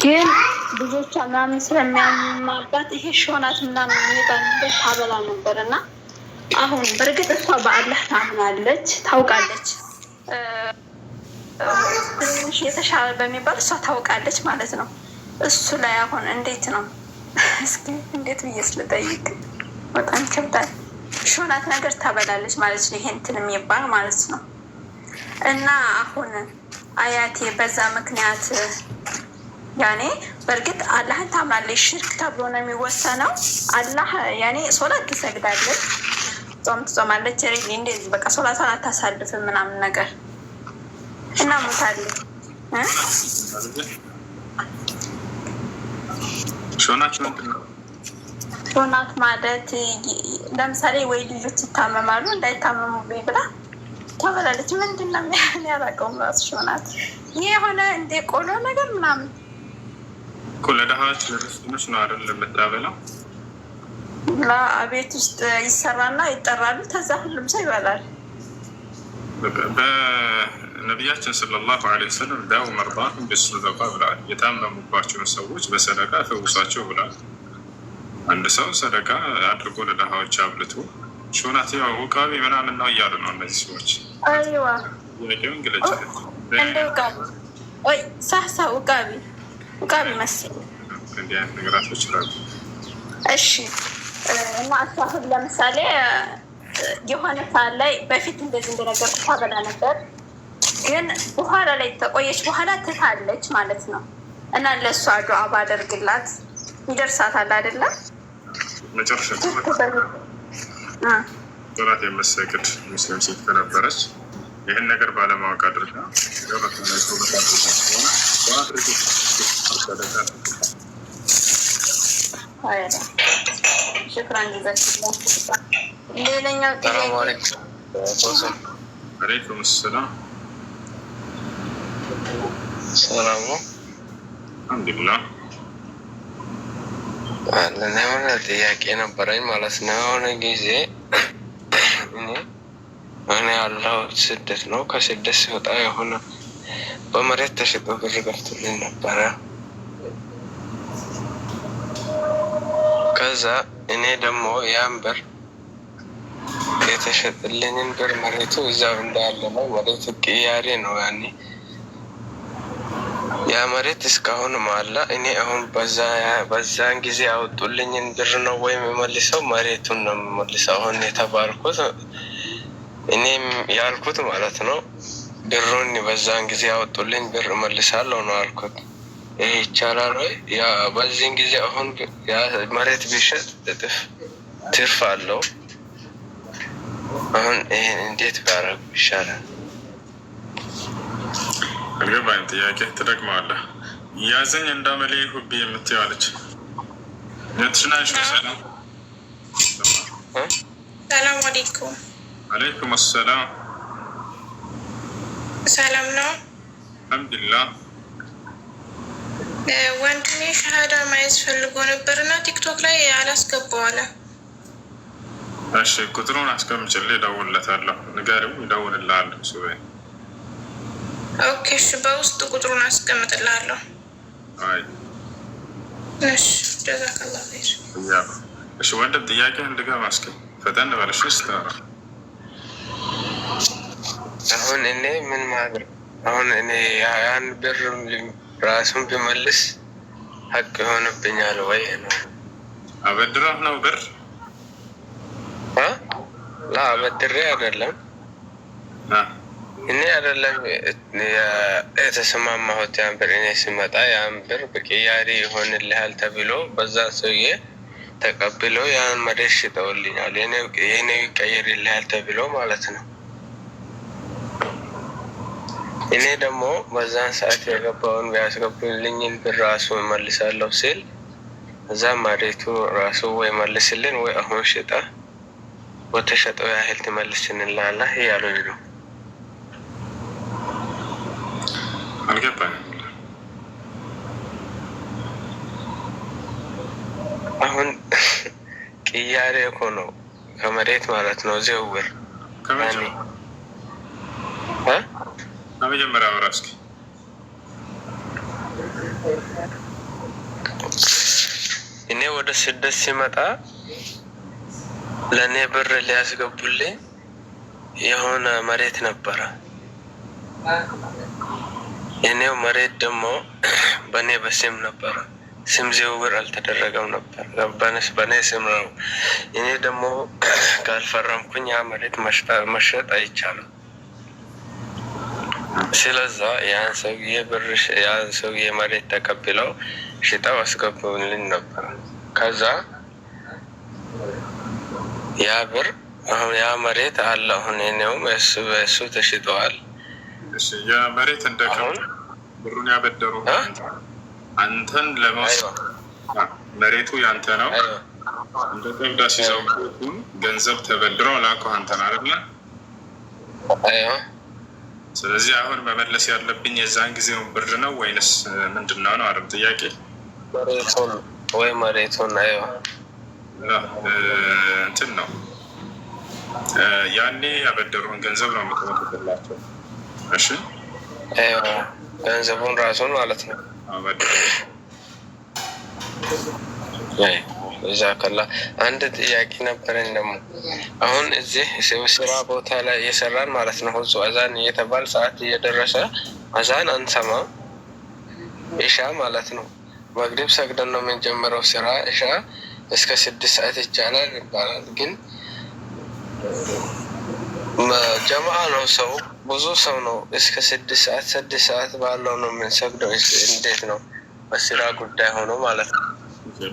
ግን ልጆቿ ምናምን ስለሚያማባት ይሄ ሾናት ምናምን የሚባል ነገር ታበላ ነበር እና አሁን በእርግጥ እሷ በአላህ ታምናለች፣ ታውቃለች። ትንሽ የተሻለ በሚባል እሷ ታውቃለች ማለት ነው። እሱ ላይ አሁን እንዴት ነው? እስኪ እንዴት ብዬ ስለጠይቅ በጣም ይከብዳል። ሾናት ነገር ታበላለች ማለት ነው። ይሄ እንትን የሚባል ማለት ነው። እና አሁን አያቴ በዛ ምክንያት ያኔ በእርግጥ አላህን ታምናለች። ሽርክ ተብሎ ነው የሚወሰነው። አላህ ያኔ ሶላት ትሰግዳለች፣ ጾም ትጾማለች። ሬሊ እንደዚህ በቃ ሶላቷን አታሳልፍም ምናምን ነገር እና ሞታለች። ሾናት ማለት ለምሳሌ ወይ ልጆች ይታመማሉ እንዳይታመሙብኝ ብላ ታበላለች። ምንድን ነው ያላቀውም ራሱ ሾናት ይህ የሆነ እንደ ቆሎ ነገር ምናምን ለድሃዎች ለምስኪኖች ነው አይደል የምታበላው? ቤት ውስጥ ይሰራና ይጠራሉ። ከዛ ሁሉም ሰው ይበላል። በነቢያችን ሰለላሁ ዐለይሂ ወሰለም ዳው መርዳቱም ቢሰደቃ ብለዋል። የታመሙባቸውን ሰዎች በሰደቃ ፈውሳቸው ብለዋል። አንድ ሰው ሰደቃ አድርጎ ለድሃዎች አብልቶ ሾናት ያው ውቃቢ ምናምን ነው እያሉ ነው እነዚህ ሰዎች። አይዋ ጥያቄውን ግለጭ። እንደ ውቃቢ ወይ ሳሳ ውቃቢ መሰለኝ እንዲህ አይነት ነገራቶች ይችላሉ። እሺ እና እሷ አሁን ለምሳሌ የሆነ ሰዓት ላይ በፊት እንደዚህ እንደነገርኩ ታበላ ነበር፣ ግን በኋላ ላይ ተቆየች በኋላ ትታለች ማለት ነው። እና ለእሷ ዱዓ ባደርግላት ይደርሳታል አይደለም? መጨረሻ ሶላት የምትሰግድ ሙስሊም ሴት ከነበረች ይህን ነገር ባለማወቅ አድርጋ ሽክራን ሌላኛው አለይኩም ሰላም ሰላም ነው። አልሐምዱሊላህ። ለሆነ ጥያቄ ነበረኝ ማለት ነው። የሆነ ጊዜ እኔ ያለው ስደት ነው። ከስደት ሲወጣ የሆነ በመሬት ተሽጦ ብር ገብቶልኝ ነበረ። ከዛ እኔ ደግሞ ያን ብር የተሸጥልኝን ብር መሬቱ እዛው እንዳለ ነው። መሬቱ ቅያሬ ነው። ያኔ ያ መሬት እስካሁንም አለ። እኔ አሁን በዛን ጊዜ ያወጡልኝን ብር ነው ወይም የመልሰው መሬቱን ነው የምመልሰው? አሁን የተባልኩት እኔም ያልኩት ማለት ነው ብሩን በዛን ጊዜ ያወጡልኝ ብር እመልሳለሁ ነው አልኩት። ይሄ ይቻላል ወይ? ያ በዚህን ጊዜ አሁን መሬት ቢሸጥ እጥፍ ትርፍ አለው። አሁን ይሄን እንዴት ባረግ ይሻላል? አልገባኝ። ጥያቄ ትደግመዋለህ። ያዘኝ እንዳመሌ ሁቤ የምትይዋለች ነትሽናሽ። ሰላም ሰላም አለይኩም። አለይኩም ሰላም። ሰላም ነው? አልሐምዱሊላህ። ወንድሜ ሸሃዳ ማየት ፈልጎ ነበር እና ቲክቶክ ላይ አላስገባዋለ። እሺ ቁጥሩን አስቀምጭልኝ፣ እደውልለታለሁ። ንገሪው፣ እደውልልሃለሁ። ሱበይ ኦኬ እሺ፣ በውስጥ ቁጥሩን አስቀምጥልሃለሁ። አይ እሺ፣ ጀዛከላህ ኸይር። እሺ ወንድም ጥያቄህን እንድገባ እስኪ ፈጠን በለሽ። ስታወራ አሁን እኔ ምን ማድረግ? አሁን እኔ ያን ብር ራሱን ቢመልስ ሀቅ ይሆንብኛል ወይ ነው? አበድረህ ነው ብር? ላ አበድሬ አይደለም እኔ አይደለም የተሰማማሁት። ያን ብር እኔ ሲመጣ ያን ብር በቅያሪ ይሆንልሃል ተብሎ በዛ ሰውዬ ተቀብሎ ያን መሬት ሽጠውልኛል። የኔ ይቀየርልሃል ተብሎ ማለት ነው። እኔ ደግሞ በዛን ሰዓት የገባውን ቢያስገቡልኝን ብር ራሱ መልሳለሁ ሲል እዛ መሬቱ ራሱ ወይ መልስልን ወይ አሁን ሽጣ ወተሸጠው ያህል ትመልስልናለህ እያሉኝ ነው። አልገባኝም። አሁን ቅያሬ እኮ ነው ከመሬት ማለት ነው። ዝውውር ከመጀመሪያ ወራ እስኪ ወደ ስደት ሲመጣ ለእኔ ብር ሊያስገቡልኝ የሆነ መሬት ነበረ። የኔው መሬት ደግሞ በእኔ በስም ነበረ። ስም ዝውውር አልተደረገም ነበር። በእኔ ስም ነው። እኔ ደግሞ ካልፈረምኩኝ ያ መሬት መሸጥ አይቻልም። ስለዛ ያን ሰውዬ መሬት ተቀብለው ሽጠው አስገቡልኝ ነበር። ከዛ ያ ብር አሁን ያ መሬት አለ። አሁን እኔውም እሱ ተሽጠዋል። ያ መሬት እንደቀም ብሩን ያበደሩ አንተን ለመውሰድ መሬቱ ያንተ ነው። እንደ ቀብዳ ሲዘው ገንዘብ ተበድረው ላከው አንተን አይደለ? ስለዚህ አሁን መመለስ ያለብኝ የዛን ጊዜውን ብር ነው ወይንስ ምንድነው ነው አይደል? ጥያቄ መሬቱን ወይ መሬቱን እንትን ነው ያኔ ያበደሩን ገንዘብ ነው የምትመልስላቸው። እሺ ገንዘቡን ራሱን ማለት ነው። እዛ ከላ አንድ ጥያቄ ነበረኝ ደግሞ አሁን እዚህ ስራ ቦታ ላይ እየሰራን ማለት ነው። ሁሉ አዛን እየተባል ሰዓት እየደረሰ አዛን አንሰማ ኢሻ ማለት ነው። መግሪብ ሰግደን ነው የምንጀምረው ስራ። ኢሻ እስከ 6 ሰዓት ይቻላል ይባላል። ግን ጀማዓ ነው ሰው ብዙ ሰው ነው። እስከ 6 ሰዓት ባለው ነው የምንሰግደው። እንዴት ነው በስራ ጉዳይ ሆኖ ማለት ነው።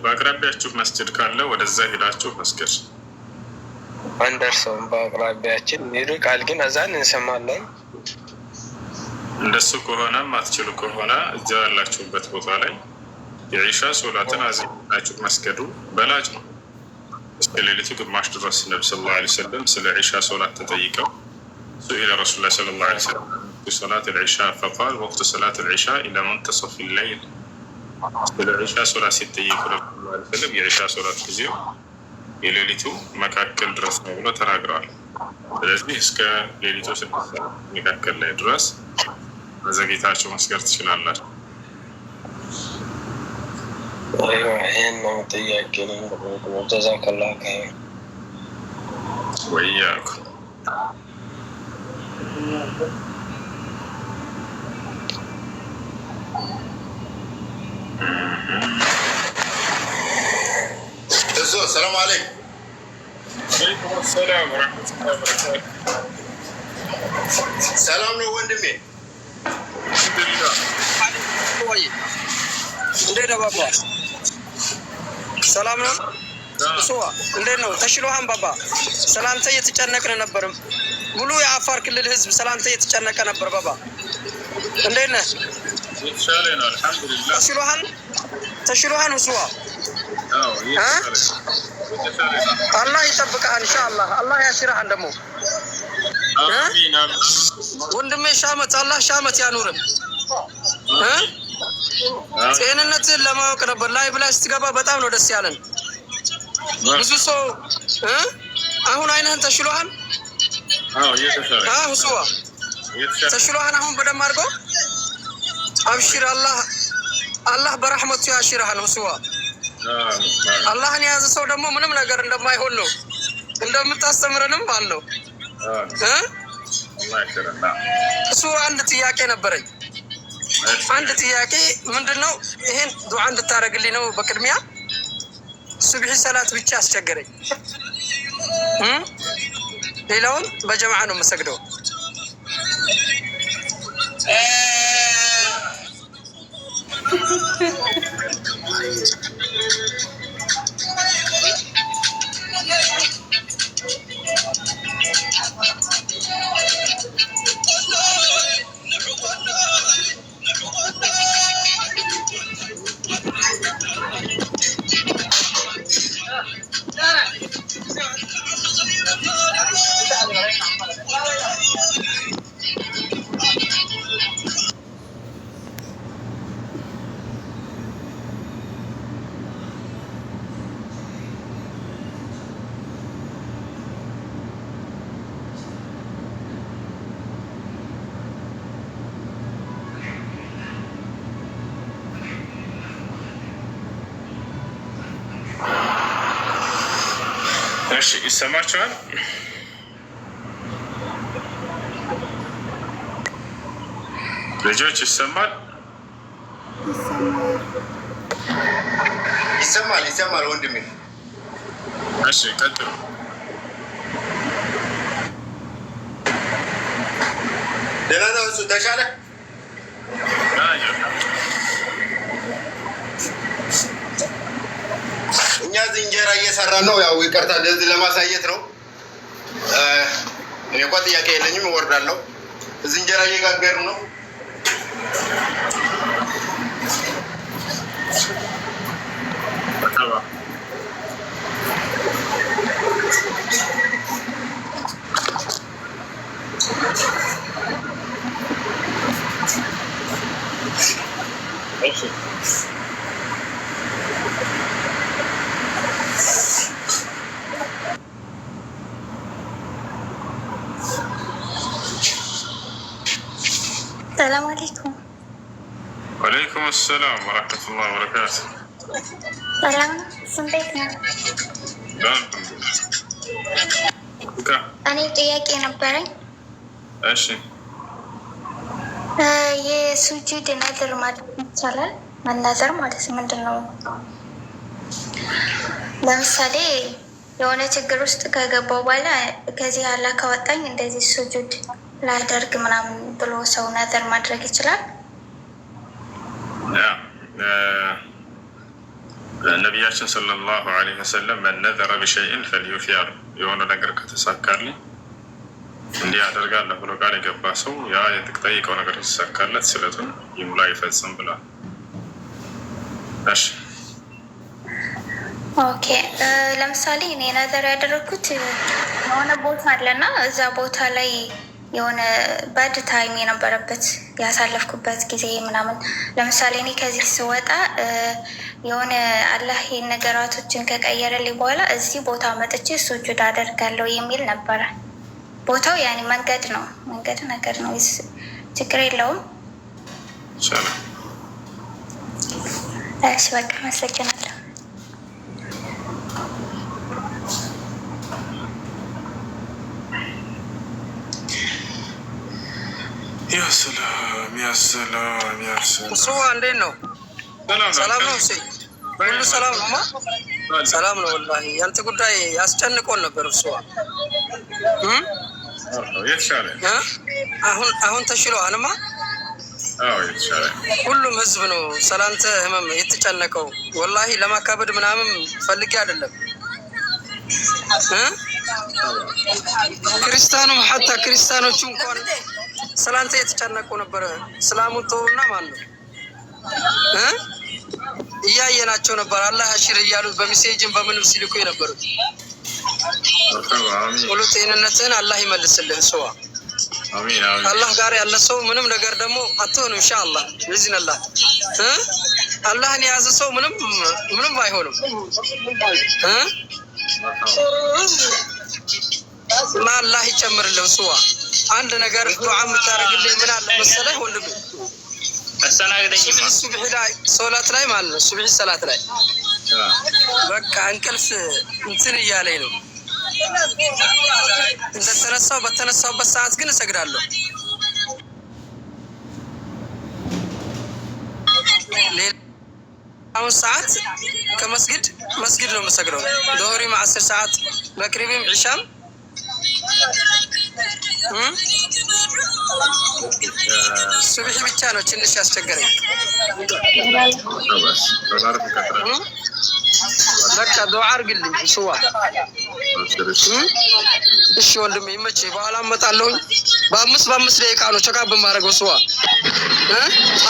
በአቅራቢያችሁ መስጅድ ካለ ወደዛ ሄዳችሁ መስገድ። አንደርሰውም በአቅራቢያችን ይርቃል፣ ግን አዛን እንሰማለን። እንደሱ ከሆነ ማትችሉ ከሆነ እዛ ያላችሁበት ቦታ ላይ የኢሻ ሶላትን አዘናችሁ መስገዱ በላጭ ነው። እስከ ሌሊቱ ግማሽ ድረስ ነብዩ ሰለላሁ ዐለይሂ ወሰለም ስለ ኢሻ ሶላት ተጠይቀው سئل رسول الله صلى الله عليه وسلم في صلاة العشاء فقال وقت صلاة العشاء إلى منتصف الليل. العشاء صلاة ستة رسول الله صلى الله عليه وسلم የኢሻ ሶላት ጊዜው የሌሊቱ መካከል ድረስ ነው ብሎ ተናግረዋል። ስለዚህ እስከ ሌሊቱ 6 ሰዓት መካከል ላይ ድረስ መዘግየታችሁ መስገድ ትችላላችሁ። ይሄን ነው ጥያቄ ነው። ጀዛከላህ ኸይር ወይያኩም السلام عليكم. وعليكم السلام ورحمة الله وبركاته. سلام ነው ወንድሜ። እንዴት ነው ባባ? ሰላም ነው? እሱዋ እንዴት ነው? ተሽሎሃን ባባ? ሰላምታ እየተጨነቅን ነበር። ሙሉ የአፋር ክልል ህዝብ ሰላምታ እየተጨነቀ ነበር ባባ። እንዴት ነህ? ይሻለኝ ነው አልሐምዱሊላህ። ተሽሎሃን እሱዋ? አዎ ይሻለኝ። አላህ ይጠብቅሃል ኢንሻአላህ። አላህ ያሽራሃል ደግሞ። አሚን አሚን። ወንድሜ ሻመት አላህ ሻመት ያኑርህ። ጤንነትን ለማወቅ ነበር ላይ ብላ ስትገባ በጣም ነው ደስ ያለን። ብዙ ሰው አሁን አይነህን ተሽሎሃል? አዎ እየተሻለ እሱዋ ተሽሎሃል አሁን በደም አድርጎ አብሽር። አላህ በረህመቱ ያሽርሃል እሱዋ። አላህን የያዘ ሰው ደግሞ ምንም ነገር እንደማይሆን ነው እንደምታስተምረንም አለው። እሱ አንድ ጥያቄ ነበረኝ። አንድ ጥያቄ ምንድነው? ይሄን ዱዓ እንድታረግልኝ ነው በቅድሚያ። ሱብሂ ሰላት ብቻ አስቸገረኝ። ሌላውን በጀማዓ ነው የምሰግደው። እሺ ይሰማችኋል? ልጆች ይሰማል? ይሰማል ወንድሜ። እሺ ቀጥሉ። ደህና ነው እሱ ተሻለ? እኛ እዚህ እንጀራ እየሰራን ነው። ያው ይቅርታ እንደዚህ ለማሳየት ነው። እኔ እንኳን ጥያቄ የለኝም፣ እወርዳለሁ። እዚህ እንጀራ እየጋገሩ ነው። ሰላም አለይኩም። ወአለይኩም ሰላም ወረሕመቱላሂ ወበረካቱ። ሰላም ነው። እንዴት ነው? እኔ ጥያቄ ነበረኝ። እሺ የሱጁድ ነዝር ማድረግ ይቻላል? መናዘር ማለት ምንድን ነው? ለምሳሌ የሆነ ችግር ውስጥ ከገባው በኋላ ከዚህ አላህ ካወጣኝ እንደዚህ ሱጁድ ላደርግ ምናምን ብሎ ሰው ነዘር ማድረግ ይችላል? ነቢያችን ሰለላሁ ዐለይሂ ወሰለም መን ነዘረ ቢሸይእን ፈልዩፊር፣ የሆነ ነገር ከተሳካልኝ እንዲህ አደርጋለሁ ብሎ ቃል የገባ ሰው ያ የተጠየቀው ነገር ሲሳካለት ስለቱን ይሙላ ይፈጽም ብሏል። እሺ ኦኬ። ለምሳሌ እኔ ነዘር ያደረግኩት የሆነ ቦታ አለና እዛ ቦታ ላይ የሆነ ባድ ታይም የነበረበት ያሳለፍኩበት ጊዜ ምናምን፣ ለምሳሌ እኔ ከዚህ ስወጣ የሆነ አላህ ነገራቶችን ከቀየረልኝ በኋላ እዚህ ቦታ መጥቼ ሱጁድ አደርጋለሁ የሚል ነበረ። ቦታው ያኔ መንገድ ነው፣ መንገድ ነገር ነው። ችግር የለውም። እሺ በቃ አመሰግናለሁ። ያ ሰላም ያ ሰላም ያ ሰላም። እሱ እንዴት ነው? ሰላም ነው። እሺ ሁሉ ሰላም ነው? ሰላም ነው። ወላሂ ያንተ ጉዳይ ያስጨንቆን ነበር። እሱ የተሻለ አሁን ተሽሎሃልማ? አዎ የተሻለ። ሁሉም ህዝብ ነው ስላንተ ህመም የተጨነቀው። ወላሂ ለማካበድ ምናምን ፈልጌ አይደለም። ክርስቲያኑም ሐታ ክርስቲያኖቹ እንኳን ስላንተ የተጨነቁ ነበረ። እስላሙን ተውና ማለት ነው እያየናቸው ነበር። አላህ አሽር እያሉት በሜሴጅን በምንም ሲልኩ የነበሩት። ሙሉ ጤንነትን አላህ ይመልስልህ። ሰዋ አላህ ጋር ያለ ሰው ምንም ነገር ደግሞ አትሆንም። ኢንሻአላህ ለዚህነላህ አላህን የያዘ ሰው ምንም አይሆንም። እና አላህ ይጨምርልህ። ሰዋ አንድ ነገር ዱዓ የምታደርግልኝ ምን አለ መሰለህ ወንድም፣ ሱብሒ ላይ ሶላት ላይ ማለት ነው። ሱብሒ ሰላት ላይ በቃ እንቅልፍ እንትን እያለኝ ነው። እንደተነሳው በተነሳውበት ሰዓት ግን እሰግዳለሁ። ሌላውን ሰዓት ከመስጊድ ነው የምሰግደው። ዶህሪም 10 ሰዓት መቅሪብም ዒሻም ሱብሒ ብቻ ነው ትንሽ ያስቸገረኝ። በቃ ዱዓ አድርግልኝ ስዋ። እሺ ወንድሜ ይመችህ። በኋላ እመጣለሁኝ። በአምስት ደቂቃ ነው ቸካብ የማደርገው ስዋ።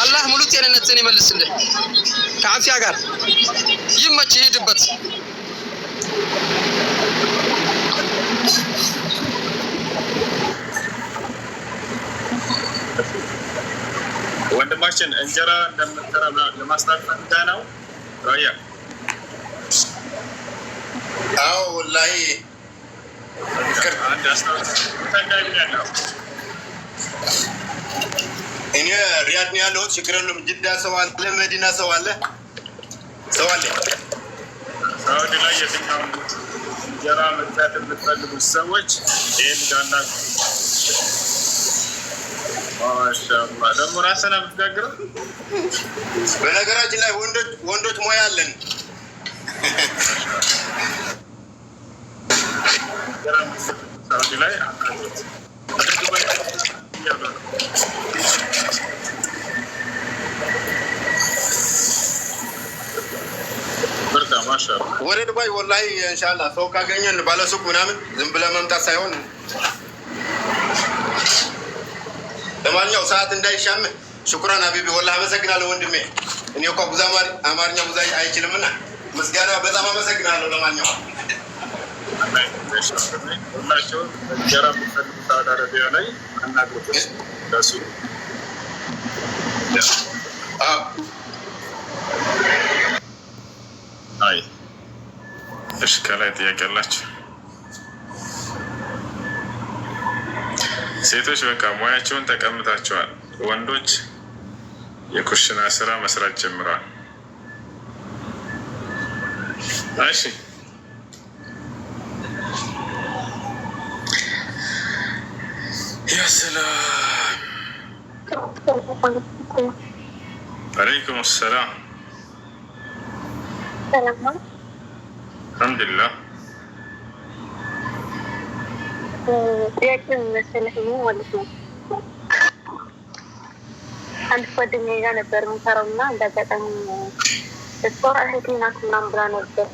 አላህ ሙሉ ጤንነትን ይመልስልህ ከአፊያ ጋር። ይመችህ፣ ሂድበት። ወንድማችን እንጀራ እንደምትሰራ ለማስታወቅ ፈልገህ ነው? ራያ አዎ ወላሂ አንድ አስታውስ። ታውቃለህ? እኔ ሪያድ ነው ያለሁት። ችግር የለውም። ጅዳ ሰው አለ፣ መዲና ሰው አለ። ሳውዲ ላይ የትኛውን እንጀራ መግዛት የምትፈልጉት ሰዎች ይህን ጋና ማሻአላህ ደግሞ ራስህን የምትጋግረው። በነገራችን ላይ ወንዶች ሙያ አለን። ሳውዲ ላይ አቃሉት ወደ ዱባይ ወላሂ ኢንሻአላህ ሰው ካገኘን ባለሱቅ ምናምን ዝም ብለህ መምጣት ሳይሆን ለማንኛው ሰዓት እንዳይሻምህ። ሹክራን ሀቢቢ ወላሂ አመሰግናለሁ ወንድሜ። እኔ እኮ ብዙ አማርኛ ብዙ አይችልምና ምስጋና በጣም አመሰግናለሁ። ለማንኛው ሁላቸውም እንጀራ የምትፈልጉ ሳውዲ አረቢያ ላይ አናግሩት ለሱ አይ እሺ፣ ከላይ ጥያቄ አላችሁ ሴቶች? በቃ ሙያቸውን ተቀምጣቸዋል። ወንዶች የኩሽና ስራ መስራት ጀምረዋል። እሺ ያ ሰላም። አለይኩም ሰላም። አልሐምዱሊላህ። ጥያቄ መሰለህ ማለት ነው። አንድ ጓደኛዬ ጋር ነበር የምሰራው እና እንደ አጋጣሚ እሷ እህቴ ናት ምናምን ብላ ነበር።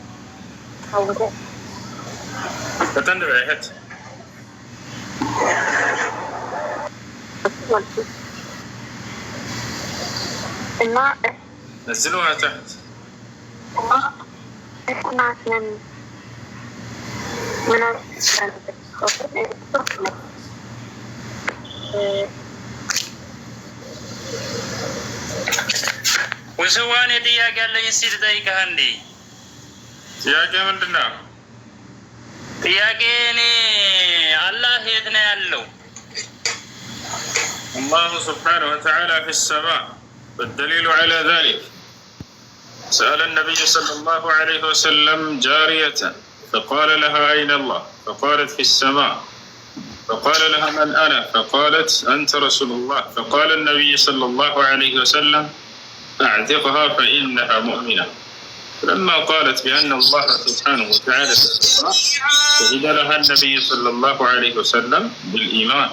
በጣም እህት እና እዚህ ነው እህት ናት ነን ምናምን ውስዋኔ ጥያቄ ያለኝ እስኪ ልጠይቅህ እንዴ? ጥያቄ ምንድን ነው? ጥያቄ እኔ አላህ የት ነው ያለው? አላሁ ስብሓነሁ ወተዓላ ፊ ሰማእ ወደሊሉ ዐላ ዛሊክ سأل النبي صلى الله عليه وسلم جارية فقال لها أين الله؟ فقالت في السماء. فقال لها من أنا؟ فقالت أنت رسول الله. فقال النبي صلى الله عليه وسلم أعتقها فإنها مؤمنة. فلما قالت بأن الله سبحانه وتعالى في السماء شهد لها النبي صلى الله عليه وسلم بالإيمان.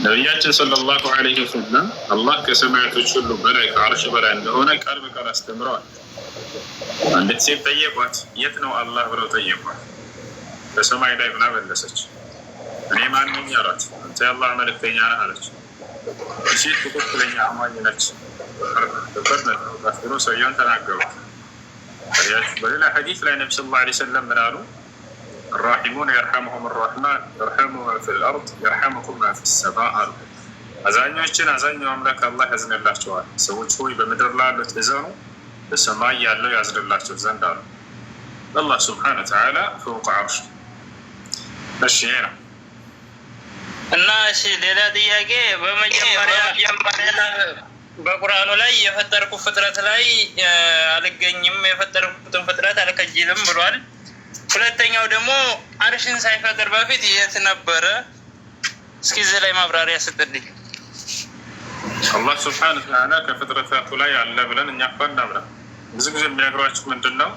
ነቢያችን ሰለላሁ ዐለይሂ ወሰለም አላህ ከሰማያቶች ሁሉ በላይ ከዓርሽ በላይ እንደሆነ ቃል በቃል አስተምረዋል። አንዲት ሴት ጠየቋት፣ የት ነው አላህ ብለው ጠየቋት። በሰማይ ላይ ብላ መለሰች። እኔ ማን ነኝ አሏት። አንተ የአላህ መልእክተኛ ነህ አለች። ሴት ትክክለኛ አማኝ ነች ብሎ ሰውየውን ተናገሩት። በሌላ ሐዲስ ላይ ነቢ ሰለላሁ ዐለይሂ ወሰለም ምን አሉ? الراحمون يرحمهم الرحمن يرحمهم في الأرض يرحمكم ما في السماء አሉ። አዛኞችን አዛኛው አምላክ አላህ ያዝንላቸዋል። ሰዎች ሆይ በምድር ላሉት እዘኑ፣ በሰማይ ያለው ያዝንላቸው ዘንድ አሉ። አላህ ስብሓነ ወተዓላ ፈውቀ ዐርሽ። እሺ ነው እና እሺ፣ ሌላ ጥያቄ በመጀመሪያ በቁርአኑ ላይ የፈጠርኩ ፍጥረት ላይ አልገኝም፣ የፈጠርኩትን ፍጥረት አልከጅልም ብሏል። ሁለተኛው ደግሞ አርሽን ሳይፈጥር በፊት የት ነበረ? እስኪ እዚህ ላይ ማብራሪያ ስጥልኝ። አላህ ስብሓነ ወተዓላ ከፍጥረታቱ ላይ አለ ብለን እኛ እኮ እናምናለን። ብዙ ጊዜ የሚነግሯችሁ ምንድን ነው?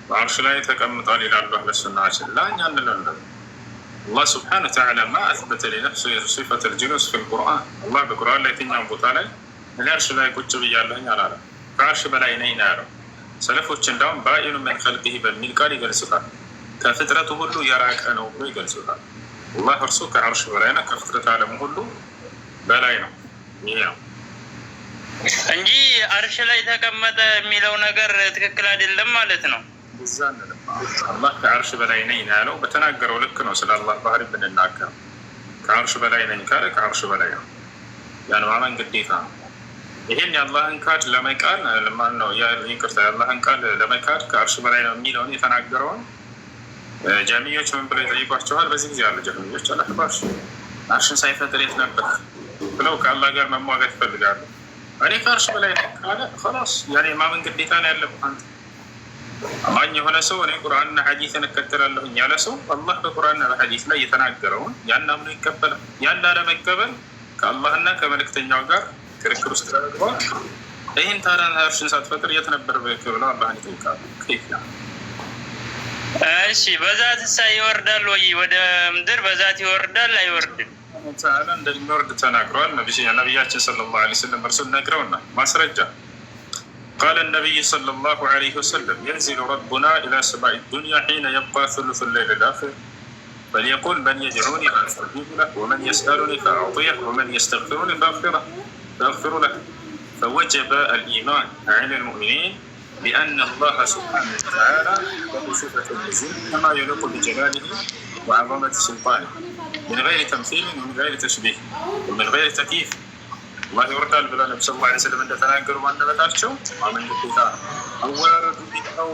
በአርሽ ላይ ተቀምጧል ይላሉ አህለ ሱናችን። ላ እኛ እንላለን አላህ ስብሓነ ወተዓላ ማ አስበተ ሊነፍሲሂ ሲፈተል ጁሉስ ፊል ቁርአን። አላህ በቁርአን ላይ የትኛውም ቦታ ላይ እኔ አርሽ ላይ ቁጭ ብያለሁኝ አላለም። ከአርሽ በላይ ነኝ ነው ያለው። ሰለፎች እንዳውም ባኢኑ ምን ኸልቂሂ በሚል ቃል ይገልጹታል። ከፍጥረቱ ሁሉ የራቀ ነው ብሎ ይገልጹታል። አላህ እርሱ ከአርሽ በላይ ነው፣ ከፍጥረት ዓለም ሁሉ በላይ ነው። ይህ ነው እንጂ አርሽ ላይ ተቀመጠ የሚለው ነገር ትክክል አይደለም ማለት ነው። እዛ አላህ ከአርሽ በላይ ነኝ ነው ያለው። በተናገረው ልክ ነው። ስለ አላህ ባህሪ ብንናገር ከአርሽ በላይ ነኝ ካለ ከአርሽ በላይ ነው። ያን ማመን ግዴታ ነው። ይሄን የአላህን ቃል ለመካድ ማን ነው? ይቅርታ፣ የአላህን ቃል ለመካድ ከአርሽ በላይ ነው የሚለውን የተናገረውን ጀህሚዮች ምን ብለው ይጠይቋቸዋል? በዚህ ጊዜ ያሉ ጀህሚዮች አላህባሽ አርሽን ሳይፈጥር የት ነበር ብለው ከአላህ ጋር መሟገት ይፈልጋሉ። እኔ ከአርሽ በላይ ነው ካለ ኸላስ ያኔ ማመን ግዴታ ነው ያለብህ አንተ። አማኝ የሆነ ሰው እኔ ቁርአንና ሐዲስን እከተላለሁኝ ያለ ሰው አላህ በቁርአንና በሐዲስ ላይ የተናገረውን ያን አምኖ ይቀበላል። ያን ላለመቀበል ከአላህና ከመልእክተኛው ጋር ክርክር ውስጥ ተደርጓል። ይህን ታዲያ እርሽን ሳትፈጥር የት ነበር ብለው አላህን ይጠይቃሉ። እሺ በዛት ሳ ይወርዳል ወይ ወደ ምድር? በዛት ይወርዳል አይወርድም? ተዓላ እንደሚወርድ ተናግረዋል። ነቢያችን ሰለላሁ ዐለይሂ ወሰለም እርሱን ነግረውና ማስረጃ قال النبي صلى الله عليه وسلم ينزل ربنا إلى سماء الدنيا حين يبقى ثلث الليل الآخر فليقول من يدعوني فأستجيب له ومن يسألني فأعطيه ومن يستغفرني فأغفر له فوجب الإيمان عن المؤمنين بأن الله سبحانه وتعالى له صفة النزول كما يليق بجلاله وعظمة سلطانه من غير تمثيل ومن غير تشبيه ومن غير تكييف. الله يوردال بلا نبي صلى الله عليه وسلم عند تناقروا ما نبتاتشو ومن الكتاب أول ردو أو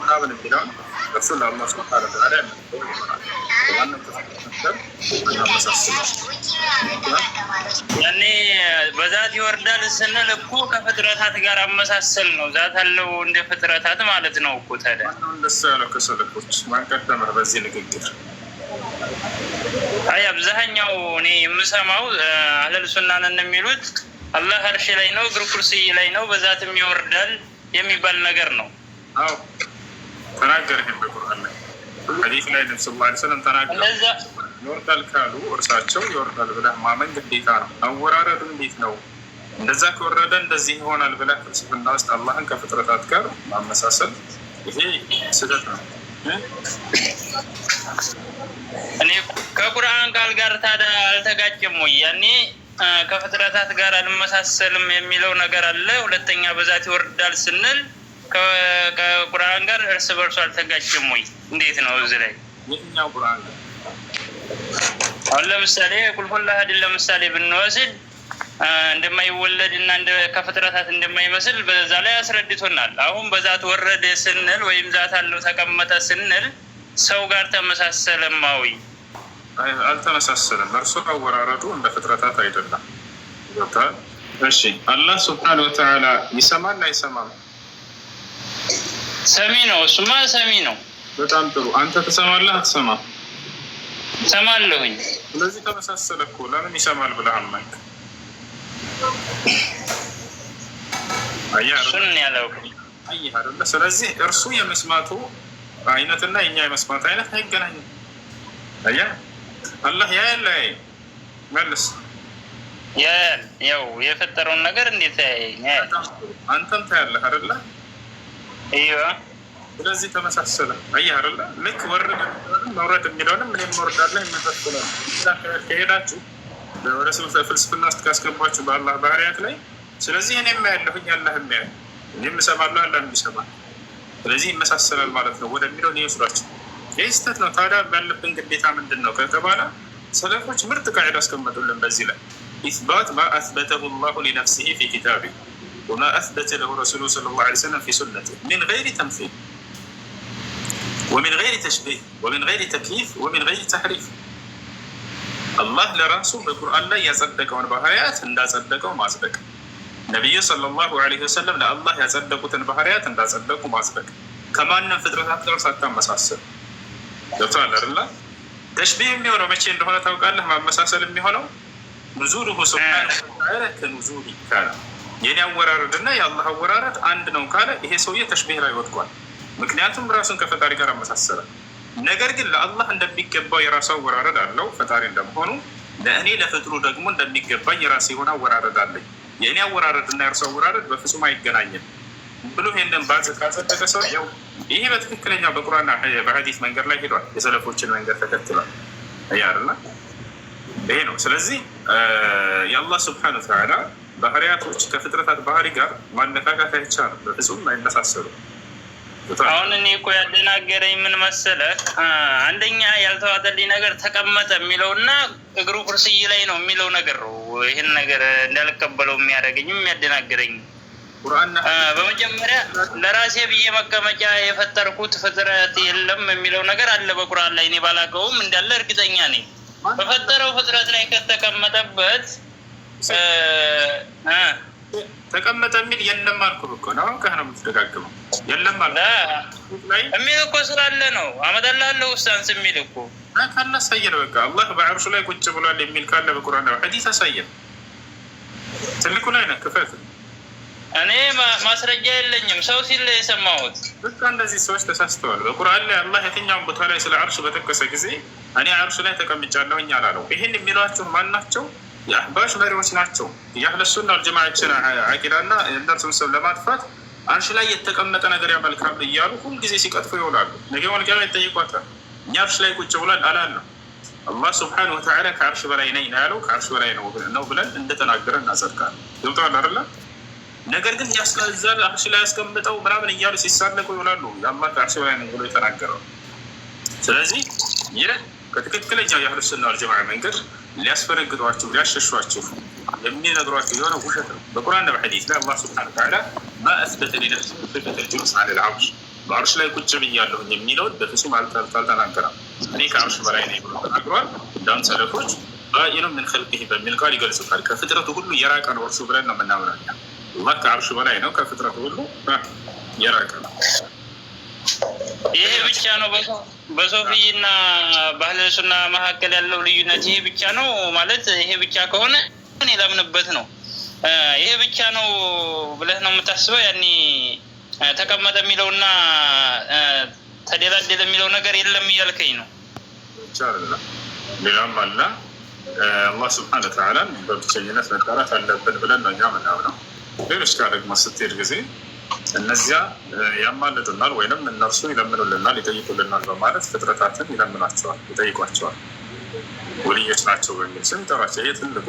منابن الكلام رسول الله سبحانه وتعالى وأن ያኔ በዛት ይወርዳል ስንል እኮ ከፍጥረታት ጋር አመሳሰል ነው። ዛት አለው እንደ ፍጥረታት ማለት ነው እኮ። ታዲያ እንደሱ ያለው ከሰለፎች ማንቀደም በዚህ ንግግር አይ አብዛኛው እኔ የምሰማው አህለል ሱና ነን የሚሉት አላህ አርሽ ላይ ነው፣ እግሩ ኩርሲይ ላይ ነው፣ በዛትም ይወርዳል የሚባል ነገር ነው። አዎ ተናገር። ይሄን በቁርአን ላይ ሐዲስ ላይ ነብዩ ሰለላሁ ዐለይሂ ወሰለም ተናገሩ። ይወርዳል ካሉ እርሳቸው ይወርዳል ብለህ ማመን ግዴታ ነው። አወራረዱ እንዴት ነው? እንደዛ ከወረደ እንደዚህ ይሆናል ብለህ ፍልስፍና ውስጥ አላህን ከፍጥረታት ጋር ማመሳሰል ይሄ ስህተት ነው። እኔ ከቁርአን ቃል ጋር ታዲያ አልተጋጨም ወይ? ያኔ ከፍጥረታት ጋር አልመሳሰልም የሚለው ነገር አለ። ሁለተኛ በዛት ይወርዳል ስንል ከቁርአን ጋር እርስ በርሱ አልተጋጨም ወይ? እንዴት ነው እዚህ ላይ? የትኛው ቁርአን? አሁን ለምሳሌ ቁል ሁወላሁ አሐድን ለምሳሌ ብንወስድ እንደማይወለድ እና ከፍጥረታት እንደማይመስል በዛ ላይ አስረድቶናል። አሁን በዛት ወረደ ስንል ወይም ዛት አለው ተቀመጠ ስንል ሰው ጋር ተመሳሰለማዊ? አልተመሳሰለም። እርሱ አወራረዱ እንደ ፍጥረታት አይደለም። እሺ አላህ ሱብሓነሁ ወተዓላ ይሰማል አይሰማም? ሰሚ ነው። እሱማ ሰሚ ነው። በጣም ጥሩ። አንተ ትሰማለህ አትሰማም? ሰማለሁኝ። ስለዚህ ተመሳሰለ እኮ። ለምን ይሰማል ብለህ አመንክ? እሱን ያለው አየህ አይደለ? ስለዚህ እርሱ የመስማቱ አይነትና የኛ የመስማት አይነት አይገናኝም። አየህ አላህ ያያል መልስ ያያል። ያው የፈጠረውን ነገር እንዴት ያያል? አንተም ታያለህ አይደለ? አይዋ። ስለዚህ ተመሳሰለ። አየህ አይደለ? ልክ ወረደ መውረድ የሚለውንም እኔም እወርዳለሁ የምንፈጥለው ከሄዳችሁ ወደ ፍልስፍና ውስጥ ካስገባችሁ በአላህ ባህሪያት ላይ። ስለዚህ እኔም ያለሁኝ አላህም ያያል፣ እኔም እሰማለሁ አላህም ይሰማል። ስለዚህ ይመሳሰላል ማለት ነው ወደሚለው ይወስዷቸው። ይህ ስህተት ነው። ታዲያ ያለብን ግዴታ ምንድን ነው ከተባለ ሰለፎች ምርጥ ቃዒዳ አስቀመጡልን በዚህ ላይ ኢስባት ማ አስበተሁ ላሁ ሊነፍሲሂ ፊ ኪታቢሂ ወማ አስበተ ለሁ ረሱሉ ሰለላሁ ዐለይሂ ወሰለም ፊ ሱነቲሂ ሚን ገይሪ ተምሲል ወሚን ገይሪ ተሽቢህ ወሚን ገይሪ ተክይፍ ወሚን ገይሪ ተሕሪፍ። አላህ ለራሱ በቁርአን ላይ ያጸደቀውን ባህሪያት እንዳጸደቀው ማጽደቅ፣ ነቢዩ ሰለላሁ ዐለይሂ ወሰለም ለአላህ ያጸደቁትን ባህሪያት እንዳጸደቁ ማጽደቅ፣ ከማንም ፍጥረታት ጋር ሳታመሳሰል። ገብቶሃል አይደለ? ተሽቢህ የሚሆነው መቼ እንደሆነ ታውቃለህ? ማመሳሰል የሚሆነው ኑዙሉሁ ሱብሓነሁ ወተዓላ ከኑዙሊ ካለ የኔ አወራረድና የአላህ አወራረድ አንድ ነው ካለ ይሄ ሰውዬ ተሽቢህ ላይ ወድቋል። ምክንያቱም ራሱን ከፈጣሪ ጋር አመሳሰለ። ነገር ግን ለአላህ እንደሚገባው የራሱ አወራረድ አለው ፈጣሪ እንደመሆኑ፣ ለእኔ ለፍጥሩ ደግሞ እንደሚገባኝ የራሴ የሆነ አወራረድ አለኝ። የእኔ አወራረድ እና የእርሱ አወራረድ በፍጹም አይገናኝም ብሎ ይህንን ካጸደቀ ሰው ያው ይሄ በትክክለኛ በቁርአንና በሐዲስ መንገድ ላይ ሄዷል። የሰለፎችን መንገድ ተከትሏል። ያርና ይሄ ነው። ስለዚህ የአላህ ስብሐነሁ ወተዓላ ባህሪያቶች ከፍጥረታት ባህሪ ጋር ማነካካት አይቻልም፣ በፍጹም አይመሳሰሉም። አሁን እኔ እኮ ያደናገረኝ ምን መሰለህ? አንደኛ ያልተዋጠልኝ ነገር ተቀመጠ የሚለውና እግሩ ኩርሲይ ላይ ነው የሚለው ነገር ነው። ይህን ነገር እንዳልቀበለው የሚያደርገኝ የሚያደናገረኝ በመጀመሪያ ለራሴ ብዬ መቀመጫ የፈጠርኩት ፍጥረት የለም የሚለው ነገር አለ በቁርአን ላይ። እኔ ባላውቀውም እንዳለ እርግጠኛ ነኝ። በፈጠረው ፍጥረት ላይ ከተቀመጠበት ተቀመጠ የሚል የለም አልኩህ እኮ ነው። አውቀህ ነው የምትደጋግመው። የለም የሚል እኮ ስላለ ነው። አመጣልሃለሁ ውስጣንስ የሚል እኮ ካለ አሳየን። በቃ አላህ በዐርሹ ላይ ቁጭ ብሏል የሚል ካለ በቁርአን ሐዲስ አሳየን። ትልቁ ላይ ነህ ክፈት። እኔ ማስረጃ የለኝም፣ ሰው ሲል የሰማሁት። በቃ እነዚህ ሰዎች ተሳስተዋል። በቁርአን ላይ አላህ የትኛውን ቦታ ላይ ስለ ዐርሽ በጠቀሰ ጊዜ እኔ ዐርሽ ላይ ተቀምጫለሁኝ አላለው። ይህን የሚሏቸው ማን ናቸው? የአህባሽ መሪዎች ናቸው። የአህለ ሱና ወልጀማዓችን አቂዳና የእነርሱን ስም ለማጥፋት ዐርሽ ላይ የተቀመጠ ነገር ያመልካል እያሉ ሁልጊዜ ሲቀጥፉ ይውላሉ። ነገ መልቂያማ ይጠይቋታል። እኛ ዐርሽ ላይ ቁጭ ብለን አላልነው። አላህ ስብሓነሁ ወተዓላ ከዐርሽ በላይ ነኝ ነው ያለው። ከዐርሽ በላይ ነው ብለን እንደተናገረ እናጸድቃለን። ገብተዋል አይደለ? ነገር ግን ያስከዛል ዐርሽ ላይ ያስቀምጠው ምናምን እያሉ ሲሳለቁ ይውላሉ። የአላህ ከዐርሽ በላይ ነው ብሎ የተናገረው። ስለዚህ ይህ ከትክክለኛው የአህሉ ሱና ወልጀማዓ መንገድ ሊያስፈረግጧችሁ ሊያሸሿችሁ የሚነግሯችሁ የሆነ ውሸት ነው። በቁርአን በሐዲስ ላይ አላህ ስብሓነሁ ወተዓላ ማ አስበተ ሊነፍሲሂ ሲፈተ አልጁሉስ ዐለል ዐርሽ በዐርሽ ላይ ቁጭ ብያለሁኝ የሚለውን በፍጹም አልተናገረም። እኔ ከዐርሽ በላይ ነኝ ብሎ ተናግሯል። እንዳውም ሰለፎች ባኢኑን ሚን ኸልቂሂ በሚል ቃል ይገልጹታል። ከፍጥረቱ ሁሉ የራቀ ነው እርሱ ብለን ነው የምናምነው። አላህ ከዐርሽ በላይ ነው፣ ከፍጥረቱ ሁሉ የራቀ ነው። ይሄ ብቻ ነው በሶፊይና በአህለ ሱና መካከል ያለው ልዩነት። ይሄ ብቻ ነው ማለት ይሄ ብቻ ከሆነ እኔ ላምንበት ነው። ይሄ ብቻ ነው ብለህ ነው የምታስበው? ያኔ ተቀመጠ የሚለውና ተደላደለ የሚለው ነገር የለም እያልከኝ ነው? ሌላም አለ። አላህ ስብሐነ ወተዓላ በብቸኝነት መጣራት አለብን ብለን ነው እኛ ምናምነው። ሌሎች ጋር ደግሞ ስትሄድ ጊዜ እነዚያ ያማልዱናል ወይንም እነርሱ ይለምኑልናል ይጠይቁልናል በማለት ፍጥረታትን ይለምናቸዋል ይጠይቋቸዋል። ወልዮች ናቸው በሚል ስም ጠራቸው። ይህ ትልቁ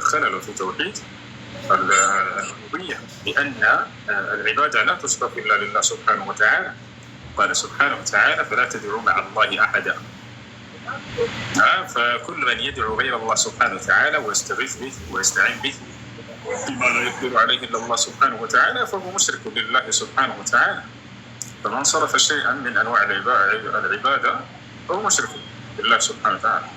ከለሉ ፊ ተውሒድ الربوبية لأن العبادة لا تصرف إلا لله سبحانه وتعالى. قال سبحانه وتعالى فلا تدعوا مع الله أحدا. فكل من يدعو غير الله سبحانه وتعالى ويستغيث به ويستعين به بما لا يقدر عليه إلا الله سبحانه وتعالى فهو مشرك لله سبحانه وتعالى. فمن صرف شيئا من أنواع العبادة فهو مشرك لله سبحانه وتعالى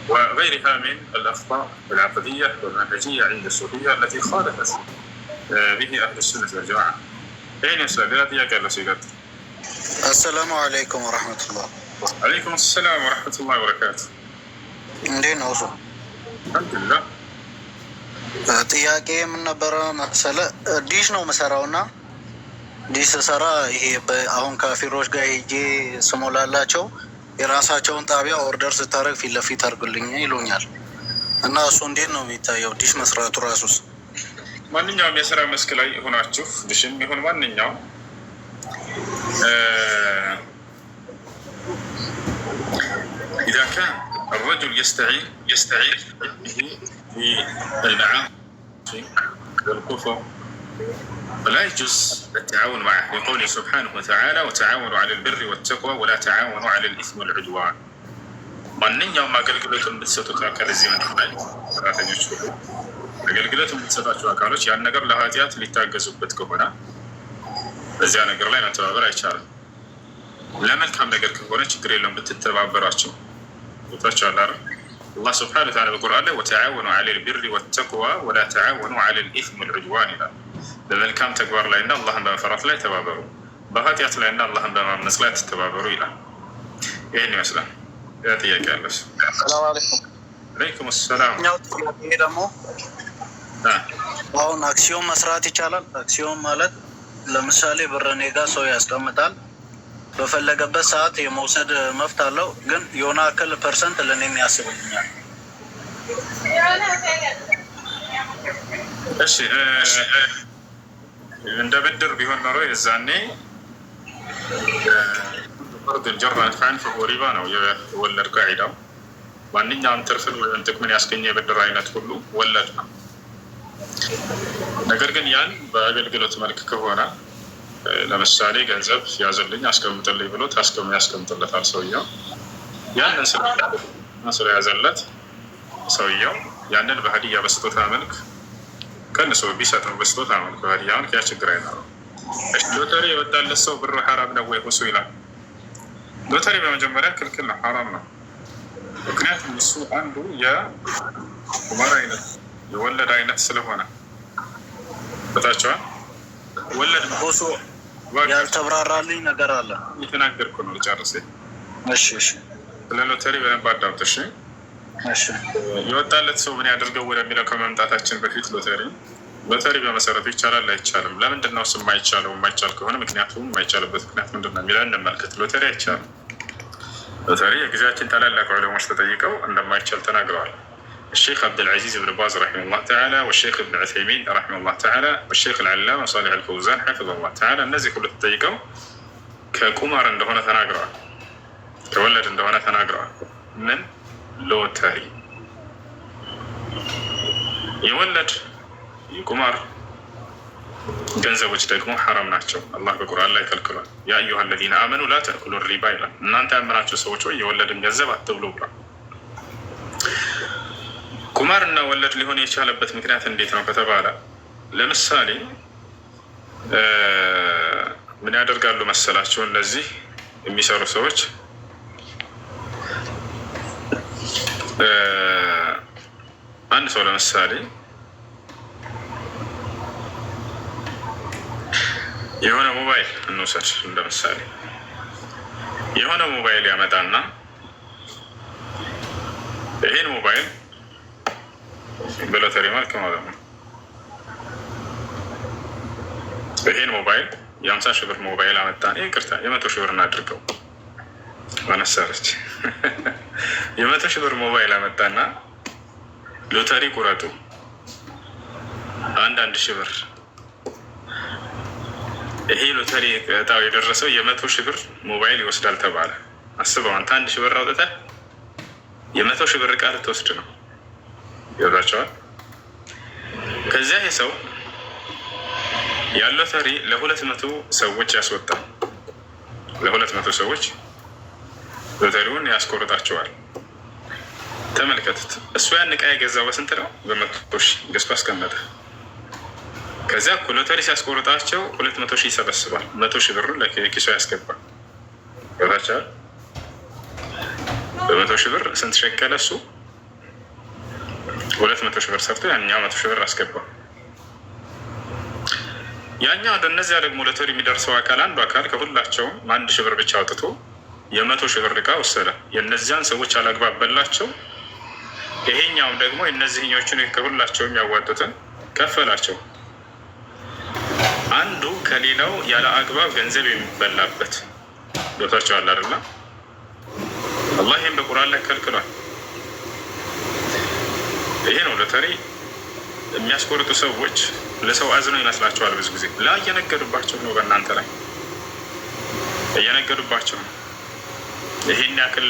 وغيرها من الأخطاء العقدية والمنهجية عند الصوفية التي خالفت به أهل السنة والجماعة. أين يسأل يا قال سيقات. السلام عليكم ورحمة الله. عليكم السلام ورحمة الله وبركاته. እንዴት ነው? الحمد لله. ጥያቄ ምን ነበረ መሰለህ? ዲሽ ነው የምሰራውና ዲሽ ስሰራ ይሄ አሁን ካፊሮች ጋር ሄጄ ስሞላላቸው የራሳቸውን ጣቢያ ኦርደር ስታደርግ ፊት ለፊት አድርግልኝ ይሉኛል እና እሱ እንዴት ነው የሚታየው? ዲሽ መስራቱ ራሱስ? ማንኛውም የስራ መስክ ላይ ሆናችሁ ዲሽም ይሁን ማንኛውም إذا كان الرجل يستعين به بالمعاصي والكفر فلا يجوز التعاون معه لقوله سبحانه وتعالى وتعاونوا على البر والتقوى ولا تعاونوا على الإثم والعدوان. ማንኛውም አገልግሎትን የምትሰጡት አካል እዚህ ምድር ላይ ሰራተኞች ሁሉ አገልግሎት የምትሰጣቸው አካሎች ያን ነገር ለኃጢአት ሊታገዙበት ከሆነ በዚያ ነገር ላይ መተባበር አይቻልም። ለመልካም ነገር ከሆነ ችግር የለም ብትተባበሯቸው። ቦታቸዋል አይደል? አላህ ስብሐነሁ ወተዓላ በቁርአን ላይ ወተዓወኑ ዐለል ቢሪ ወተቅዋ ወላ ተዓወኑ ዐለል ኢስሚ ወልዑድዋን ይላል። በመልካም ተግባር ላይ እና አላህን በመፍራት ላይ ተባበሩ፣ በኃጢአት ላይ እና አላህን በማምነጽ ላይ ተተባበሩ ይላል። ይህን ይመስላል። ያ ጥያቄ አለሽ? ሰላም አለይኩም። አለይኩም ሰላም። ይሄ ደግሞ አሁን አክሲዮን መስራት ይቻላል? አክሲዮን ማለት ለምሳሌ ብር እኔ ጋ ሰው ያስቀምጣል፣ በፈለገበት ሰዓት የመውሰድ መብት አለው፣ ግን የሆነ አክል ፐርሰንት ለእኔም ያስብልኛል። እሺ እንደ ብድር ቢሆን ኖሮ የዛኔ فرض الجر نفعا فهو ربا ነው የወለድ ቃዒዳው። ማንኛውም ትርፍን ወይም ጥቅምን ያስገኘ የብድር አይነት ሁሉ ወለድ ነው። ነገር ግን ያን በአገልግሎት መልክ ከሆነ ለምሳሌ ገንዘብ ያዘልኝ አስቀምጥልኝ ብሎ ያስቀምጥለታል ሰውየው። ያንን ስለያዘለት ሰውየው ያንን በሀዲያ በስጦታ መልክ ከእነሱ ቢሰጠው በስጦታ መልክ በሀዲያ መልክ ያ ችግር አይኖረው። ሎተሪ የወጣለት ሰው ብሩ ሐራም ነው ወይ ሁሱ ይላል። ሎተሪ በመጀመሪያ ክልክል ነው፣ ሐራም ነው። ምክንያቱም እሱ አንዱ የቁማር አይነት የወለድ አይነት ስለሆነ በታቸዋል ወለድ ቦሶ ያልተብራራልኝ ነገር አለ። የተናገርኩ ነው ልጨርስ። እሺ ስለ ሎተሪ በደንብ አዳምጥ። እሺ የወጣለት ሰው ምን ያደርገው ወደሚለው ከመምጣታችን በፊት ሎተሪ በመሰረቱ ይቻላል አይቻልም? ለምንድን ነው የማይቻለው? የማይቻል ከሆነ ምክንያቱም የማይቻልበት ምክንያት ምንድን ነው የሚለው እንመልከት። ሎተሪ አይቻልም። ሎተሪ የጊዜያችን ታላላቅ ዑለሞች ተጠይቀው እንደማይቻል ተናግረዋል። الشيخ عبد العزيز بن باز رحمه الله تعالى والشيخ ابن عثيمين رحمه الله تعالى والشيخ العلامة صالح الفوزان حفظه الله تعالى الناس كله تጠይቀው ከቁማር እንደሆነ ተናግረዋል። ከወለድ እንደሆነ ተናግረዋል። ምን ሎተሪ የወለድ የቁማር ገንዘቦች ደግሞ ሐራም ናቸው። አላህ በቁርአን ላይ ከልክሏል። ያ አዩሃ አለዚነ አመኑ ላ ተእኩሉ ሪባ ይላል። እናንተ ያመናችሁ ሰዎች ሆይ የወለድን ገንዘብ አትብሉ ብሏል። ቁማርና ወለድ ሊሆን የቻለበት ምክንያት እንዴት ነው ከተባለ ለምሳሌ ምን ያደርጋሉ መሰላቸው? እነዚህ የሚሰሩ ሰዎች አንድ ሰው ለምሳሌ የሆነ ሞባይል እንውሰድ እንደምሳሌ የሆነ ሞባይል ያመጣና ይሄን ሞባይል በሎተሪ መልክ ማለት ነው። ይሄን ሞባይል የ50 ሺህ ብር ሞባይል አመጣ። ይቅርታ የ100 ሺህ ብር እናድርገው አነሳለች። የ100 ሺህ ብር ሞባይል አመጣና ሎተሪ ቁረጡ አንድ ሺህ ብር። ይሄ ሎተሪ እጣው የደረሰው የ100 ሺህ ብር ሞባይል ይወስዳል ተባለ። አስበው አንተ 1 ሺህ ብር አውጥተህ የ100 ሺህ ብር ዕቃ ልትወስድ ነው። ይወዳቸዋል። ከዚያ ይሄ ሰው ያለው ሎተሪ ለ200 ሰዎች ያስወጣል። ለ200 ሰዎች ሎተሪውን ያስቆርጣቸዋል። ተመልከቱት። እሱ ያን ዕቃ የገዛው በስንት ነው? በ100 ሺህ ገዝቶ አስቀመጠ። ከዚያ ሎተሪ ሲያስቆርጣቸው 200 ሺህ ይሰበስባል። 100 ሺህ ብሩን ለኪሶ ያስገባል። ይወዳቸዋል። በ100 ሺህ ብር ስንት ሸቀለ እሱ? 200 ሺህ ብር ሰርቶ ያኛው 100 ሺህ ብር አስገባ። ያኛው እነዚያ ደግሞ ሎተሪ የሚደርሰው አካል አንዱ አካል ከሁላቸውም 1 ሺህ ብር ብቻ አውጥቶ የ100 ሺህ ብር ዕቃ ወሰደ። የእነዚያን ሰዎች አላግባበላቸው። ይሄኛውም ደግሞ የእነዚህኞቹን ከሁላቸውም ያዋጡትን ከፈላቸው። አንዱ ከሌላው ያለ አግባብ ገንዘብ የሚበላበት ገብታችኋል አይደል? አላህ ይህም በቁርአን ላይ ከልክሏል። ይሄ ነው ሎተሪ የሚያስቆርጡ ሰዎች ለሰው አዝነው ይመስላቸዋል። ብዙ ጊዜ ላ እየነገዱባቸው ነው። በእናንተ ላይ እየነገዱባቸው ነው። ይሄን ያክል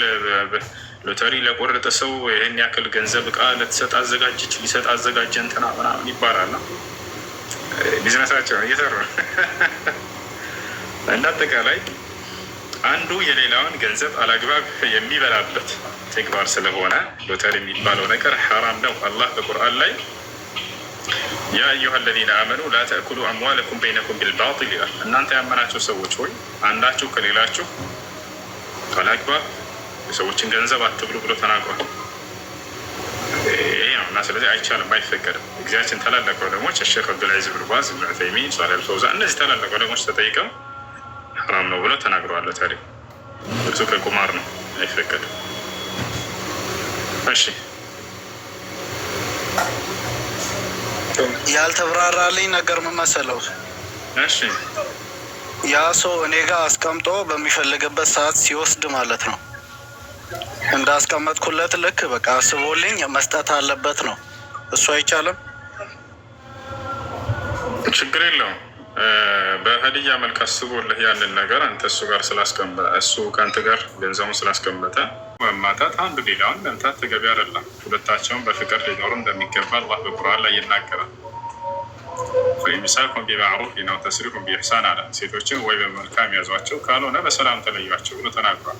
ሎተሪ ለቆረጠ ሰው ይሄን ያክል ገንዘብ ዕቃ ልትሰጥ አዘጋጀች፣ ሊሰጥ አዘጋጀ እንትና ምናምን ይባላል። ቢዝነሳቸው እየሰሩ እንደ አጠቃላይ አንዱ የሌላውን ገንዘብ አላግባብ የሚበላበት ተግባር ስለሆነ ሎተሪ የሚባለው ነገር ሐራም ነው። አላህ በቁርአን ላይ ያ አዩሃ አለዚነ አመኑ ላ ተእኩሉ አምዋለኩም በይነኩም ቢልባጢል ይላል። እናንተ ያመናችሁ ሰዎች ሆይ አንዳችሁ ከሌላችሁ አላግባብ የሰዎችን ገንዘብ አትብሉ ብሎ ተናግሯል። ይሄ ነው እና ስለዚህ አይቻልም፣ አይፈቀድም። ጊዜያችን ታላላቅ ዑለሞች ሼክ አብዱልዓዚዝ ብን ባዝ፣ ኢብኑ ዑሰይሚን፣ ሷሊህ አልፈውዛን እነዚህ ታላላቅ ዑለሞች ተጠይቀው ሐራም ነው ብለው ተናግረዋል። ሎተሪ እርሱ ከቁማር ነው፣ አይፈቀድም። እሺ ያልተብራራልኝ ነገር ምን መሰለው? እሺ ያ ሰው እኔ ጋር አስቀምጦ በሚፈልግበት ሰዓት ሲወስድ ማለት ነው እንዳስቀመጥኩለት ልክ በቃ አስቦልኝ መስጠት አለበት ነው። እሱ አይቻልም? ችግር የለውም። በሀዲያ መልክ አስቦልህ ያንን ነገር አንተ እሱ ጋር ስላስቀመጠ እሱ ከአንተ ጋር ገንዘቡን ስላስቀመጠ መማታት አንዱ ሌላውን መምታት ተገቢ አይደለም። ሁለታቸውን በፍቅር ሊኖሩ እንደሚገባ አላህ በቁርአን ላይ ይናገራል። ኢምሳኩም ቢማዕሩፍ ነው ተስሪሁም ቢኢሕሳን አለ። ሴቶችን ወይ በመልካም ያዟቸው፣ ካልሆነ በሰላም ተለያቸው ብሎ ተናግሯል።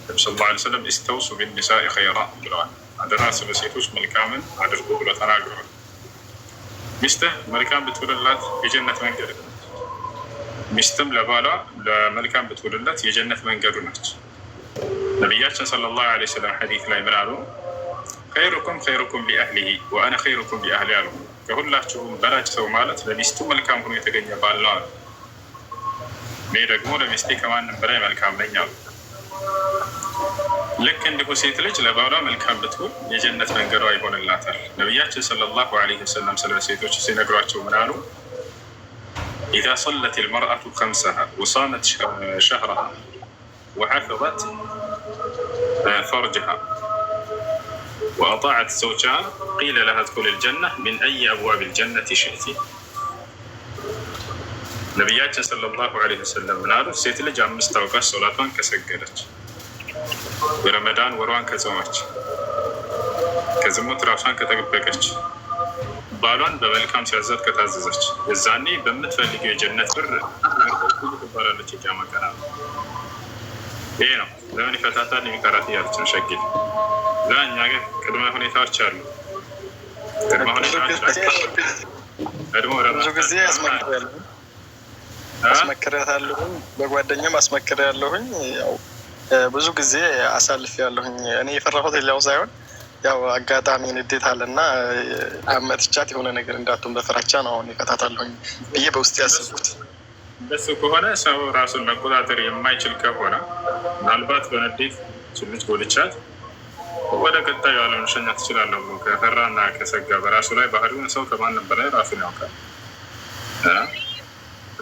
ነቢ ሰለላሁ ዐለይሂ ወሰለም ኢስተውሱ ቢኒሳኢ ኸይራ ብለዋል። አደራ ስለ ሴቶች መልካምን አድርጉ ብሎ ተናግሯል። ሚስትህ መልካም ብትውልላት የጀነት መንገድ ነች። ሚስትም ለባሏ ለመልካም ብትውልላት የጀነት መንገዱ ነች። ነቢያችን ሰለላሁ ዐለይሂ ወሰለም ሐዲስ ላይ ምን አሉ? ኸይሩኩም ኸይሩኩም ሊአህሊሂ ወአነ ኸይሩኩም ሊአህሊ አሉ። ከሁላችሁም በላጭ ሰው ማለት ለሚስቱ መልካም ሆኖ የተገኘ ባል ነው አሉ። እኔ ደግሞ ለሚስቴ ከማንም በላይ መልካም ነኝ አሉ። ልክ እንዲሁ ሴት ልጅ ለባሏ መልካም ብትሆን የጀነት መንገዷ ይሆንላታል። ነቢያችን ሰለላሁ ዐለይሂ ወሰለም ስለ ሴቶች ሲነግሯቸው ምን አሉ? ኢዛ ሰለት ልመርአቱ ከምሰሃ ወሳመት ሸህረሃ ወሐፈظት ፈርጅሃ ወአጣዐት ዘውጀሃ ቂለ ለሃ ድኹሊ ልጀነ ሚን አይ አብዋብ ልጀነት ሽእቲ። ነቢያችን ሰለላሁ ዐለይሂ ወሰለም ምን አሉ? ሴት ልጅ 5 አውቃት ሶላቷን ከሰገደች፣ የረመዳን ወሯን ከጾመች፣ ከዝሙት ራሷን ከጠበቀች፣ ባሏን በመልካም ሲያዛት ከታዘዘች፣ የዛኔ በምትፈልገው የጀነት ብር ትባላለች። የቂያማ ቀን ይሄ ነው። ለምን ይፈታታል የሚቀራት እያለች ነው ሸጊል። እኛ ጋር ቅድመ ሁኔታዎች አሉ። ቅድመ ሁኔታዎች ብዙ ጊዜ አስመክሬያታለሁኝ፣ በጓደኛም አስመክሬያለሁኝ። ያው ብዙ ጊዜ አሳልፍ ያለሁኝ እኔ የፈራሁት ሌላው ሳይሆን ያው አጋጣሚ ንዴት አለና አመትቻት የሆነ ነገር እንዳትሆን በፍራቻ ነው አሁን ይፈታታለሁኝ ብዬ በውስጥ ያስብኩት። እንደሱ ከሆነ ሰው ራሱን መቆጣጠር የማይችል ከሆነ ምናልባት በንዴት ችልጅ ጎልቻት ወደ ቀጣዩ ዓለም ሸኛ ትችላለሁ ብሎ ከፈራና ከሰጋ በራሱ ላይ ባህሪውን ሰው ከማንም በላይ ራሱን ያውቃል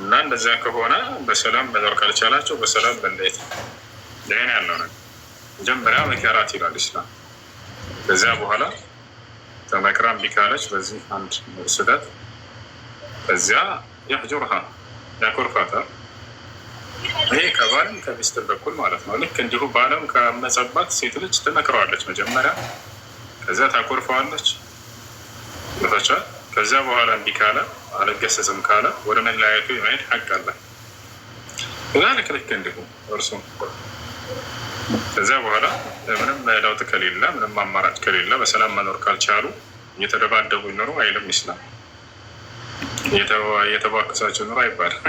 እና እንደዚያ ከሆነ በሰላም መኖር ካልቻላቸው በሰላም መለየት ይሄን ያለው ነገር መጀመሪያ መከራት ይላል ኢስላም። ከዚያ በኋላ ተመክራ እምቢ ካለች በዚህ አንድ ስህተት ከዚያ ያህጁርሃ ያኮርፋታል። ይሄ ከባልም ከሚስትር በኩል ማለት ነው። ልክ እንዲሁ ባለም ከመጸባት ሴት ልጅ ትመክረዋለች መጀመሪያ፣ ከዚያ ታኮርፈዋለች ቦታቻል። ከዚያ በኋላ እምቢ ካለ አልገሰጽም ካለ ወደ መለያየቱ የመሄድ ሐቅ አለ። ልክ እንዲሁ እርሱ ከዚያ በኋላ ምንም ለውጥ ከሌለ ምንም አማራጭ ከሌለ በሰላም መኖር ካልቻሉ እየተደባደቡ ይኖሩ አይልም ኢስላም። እየተባከሳቸው ኑሮ አይባልም።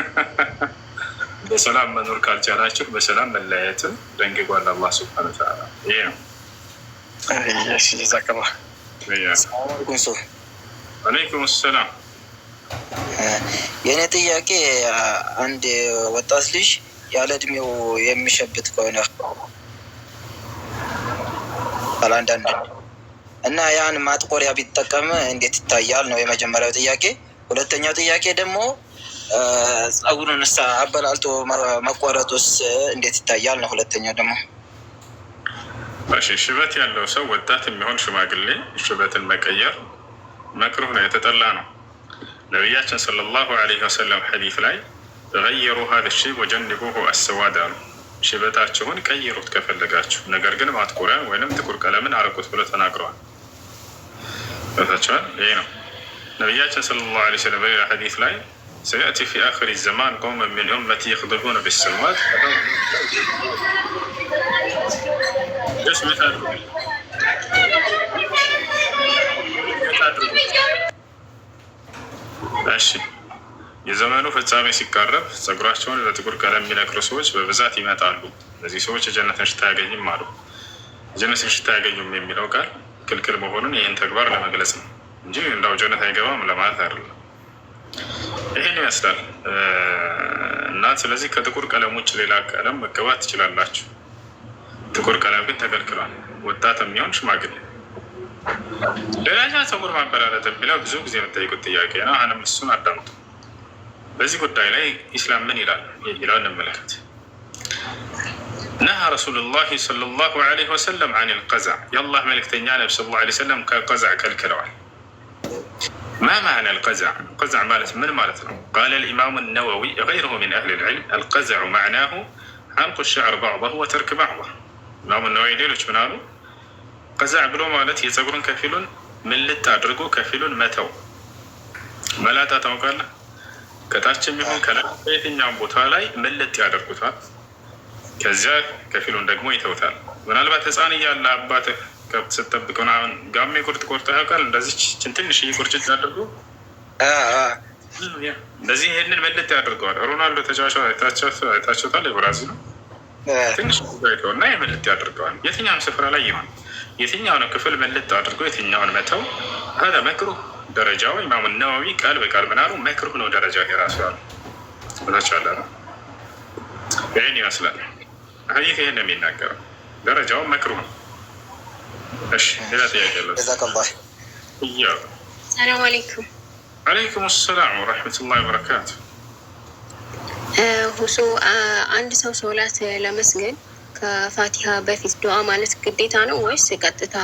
በሰላም መኖር ካልቻላችሁ በሰላም መለያየትን ደንግጓል አላህ ሱብሓነሁ ወተዓላ። ይሄ ነው። አለይኩም ሰላም። የእኔ ጥያቄ አንድ ወጣት ልጅ ያለ እድሜው የሚሸብት ከሆነ አንዳንድ እና ያን ማጥቆሪያ ቢጠቀም እንዴት ይታያል ነው የመጀመሪያው ጥያቄ። ሁለተኛው ጥያቄ ደግሞ ጸጉሩን አበላልቶ መቆረጡስ እንዴት ይታያል ነው ሁለተኛው ደግሞ። እሺ፣ ሽበት ያለው ሰው ወጣት የሚሆን ሽማግሌ ሽበትን መቀየር መክሩህ ነው፣ የተጠላ ነው። ነቢያችን ሰለላሁ ዐለይሂ ወሰለም ሐዲስ ላይ ተገየሩ ሀዘ ሸይብ ወጀንቡሁ አሰዋድ አሉ። ሽበታችሁን ቀይሩት ከፈለጋችሁ፣ ነገር ግን ማጥቆሪያን ወይንም ጥቁር ቀለምን አርቁት ብሎ ተናግረዋል። ታቸዋል። ይሄ ነው ነቢያችን ሰለላሁ ዐለይሂ ወሰለም በሌላ ሐዲስ ላይ ሰየእቲ ፊ አኺሪ ዘማን ቀውመን ሚን ኡመቲ የኽዱቡነ ቢሰዋድ እሺ የዘመኑ ፍጻሜ ሲቃረብ ጸጉራቸውን በጥቁር ቀለም የሚነክሩ ሰዎች በብዛት ይመጣሉ። እነዚህ ሰዎች የጀነትን ሽታ አያገኝም አሉ። የጀነትን ሽታ አያገኙም የሚለው ቃል ክልክል መሆኑን ይህን ተግባር ለመግለጽ ነው እንጂ እንዳው ጀነት አይገባም ለማለት አይደለም። ይህን ይመስላል እና ስለዚህ ከጥቁር ቀለም ውጭ ሌላ ቀለም መቀባት ትችላላችሁ። ጥቁር ቀለም ግን ተከልክሏል፣ ወጣት የሚሆን ሽማግሌ። ሌላኛ ጸጉር ማበላለጥ የሚለው ብዙ ጊዜ የምጠይቁት ጥያቄ ነው። አሁንም እሱን አዳምጡ። በዚህ ጉዳይ ላይ ኢስላም ምን ይላል የሚለው እንመለከት። ነሃ ረሱሉላህ ሰለላሁ ዐለይሂ ወሰለም አን ልቀዛዕ፣ የአላህ መልእክተኛ ነቢ ሰለላሁ ዐለይሂ ወሰለም ከቀዛዕ ከልክለዋል። ማ ማዕና ልቀዛዕ? ቀዛዕ ማለት ምን ማለት ነው? ቃለ ልኢማሙ ነወዊ ገይሩሁ ሚን አህሊ ልዕልም አልቀዛዑ ማዕናሁ ሐልቁ ሸዕር ባዕضሁ ወተርክ ባዕضህ። ኢማሙ ነወዊ ሌሎች ምን አሉ? ቀዛዕ ብሎ ማለት የጸጉሩን ከፊሉን ምልጥ አድርጎ ከፊሉን መተው። መላጣ ታውቃለህ? ከታች የሚሆን ከላይ በየትኛውም ቦታ ላይ ምልጥ ያደርጉታል። ከዚያ ከፊሉን ደግሞ ይተውታል። ምናልባት ሕፃን እያለ አባትህ ስትጠብቅ ምናምን ጋሜ ቁርጥ ቆርጠህ ያውቃል? እንደዚህ ትንሽዬ ቁርጭት አድርጎ እንደዚህ ይህንን ምልጥ ያደርገዋል። ሮናልዶ ተጫዋች አይታችሁታል? የብራዚል ነው። ትንሽ ይተው እና ምልጥ ያደርገዋል። የትኛውም ስፍራ ላይ ይሆን የትኛውን ክፍል ምልጥ አድርጎ የትኛውን መተው ሀደ መክሩህ ደረጃው ኢማሙ ነወዊ ቃል በቃል ምን አሉ? መክሩህ ነው ደረጃው የራሱ ያሉ ብላችኋል። ይህን ይመስላል። ይህ ይህን ነው የሚናገረው። ደረጃው መክሩህ ነው። እሺ ሌላ ጥያቄ አለ? ሰላም አለይኩም። አለይኩም ሰላም ወረሕመቱላሂ ወበረካቱ። ሁሱ አንድ ሰው ሶላት ለመስገድ ከፋቲሃ በፊት ዱዓ ማለት ግዴታ ነው ወይስ ቀጥታ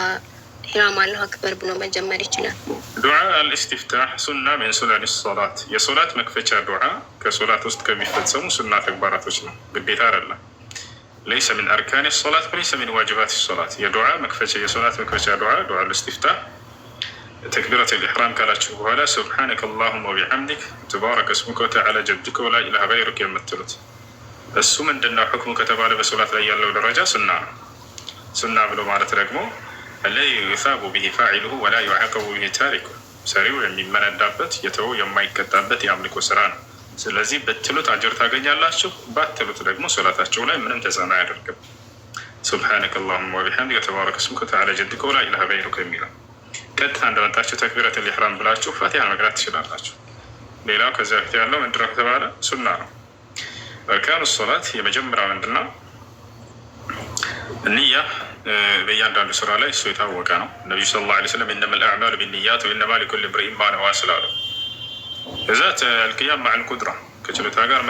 ኢህራም አላሁ አክበር ብሎ መጀመር ይችላል? ዱዓ አልእስቲፍታህ ሱና ሚን ሱነን ሶላት፣ የሶላት መክፈቻ ዱዓ ከሶላት ውስጥ ከሚፈጸሙ ሱና ተግባራቶች ነው፣ ግዴታ አይደለም። ለይሰ ሚን አርካን ሶላት ወለይሰ ሚን ዋጅባት ሶላት። የዱዓ መክፈቻ የሶላት መክፈቻ ዱዓ ዱዓ አልእስቲፍታህ ተክቢረት ልኢሕራም ካላችሁ በኋላ ሱብሓነከ አላሁመ ወቢሐምዲክ ተባረከ እስሙከ ወተዓላ ጀዱከ ወላ ኢላሃ ገይሩክ የምትሉት እሱ ምንድነው ሕክሙ ከተባለ በሶላት ላይ ያለው ደረጃ ሱና ነው። ሱና ብሎ ማለት ደግሞ አለይ ዩሳቡ ቢሂ ፋዒሉሁ ወላ ዩዓቀቡ ቢሂ ታሪኩ፣ ሰሪው የሚመነዳበት የተወው የማይቀጣበት የአምልኮ ስራ ነው። ስለዚህ ብትሉት አጀር ታገኛላችሁ፣ ባትሉት ደግሞ ሶላታቸው ላይ ምንም ተጽዕኖ አያደርግም። ሱብሓነከ አላሁመ ወቢሐምዲከ ተባረከ እስሙከ ወተዓላ ጀዱከ ወላ ኢላሃ ገይሩክ የሚለው ቀጥታ እንደመጣችሁ ተክቢረት ልኢሕራም ብላችሁ ፋቲሃ መቅራት ትችላላችሁ። ሌላው ከዚያ በፊት ያለው ምንድን ነው ከተባለ ሱና ነው። አርካኑ ሶላት የመጀመሪያ ምንድን ነው? ንያ በእያንዳንዱ ስራ ላይ እሱ የታወቀ ነው። ነቢዩ ሰለላሁ ዐለይሂ ወሰለም ኢነመል አዕማሉ ቢንኒያት ወኢነማ ሊኩሊ ኢምሪኢን ማ ነዋ ስላሉ፣ እዛ አልቅያም መዐል ቁድራ ከችሎታ ጋር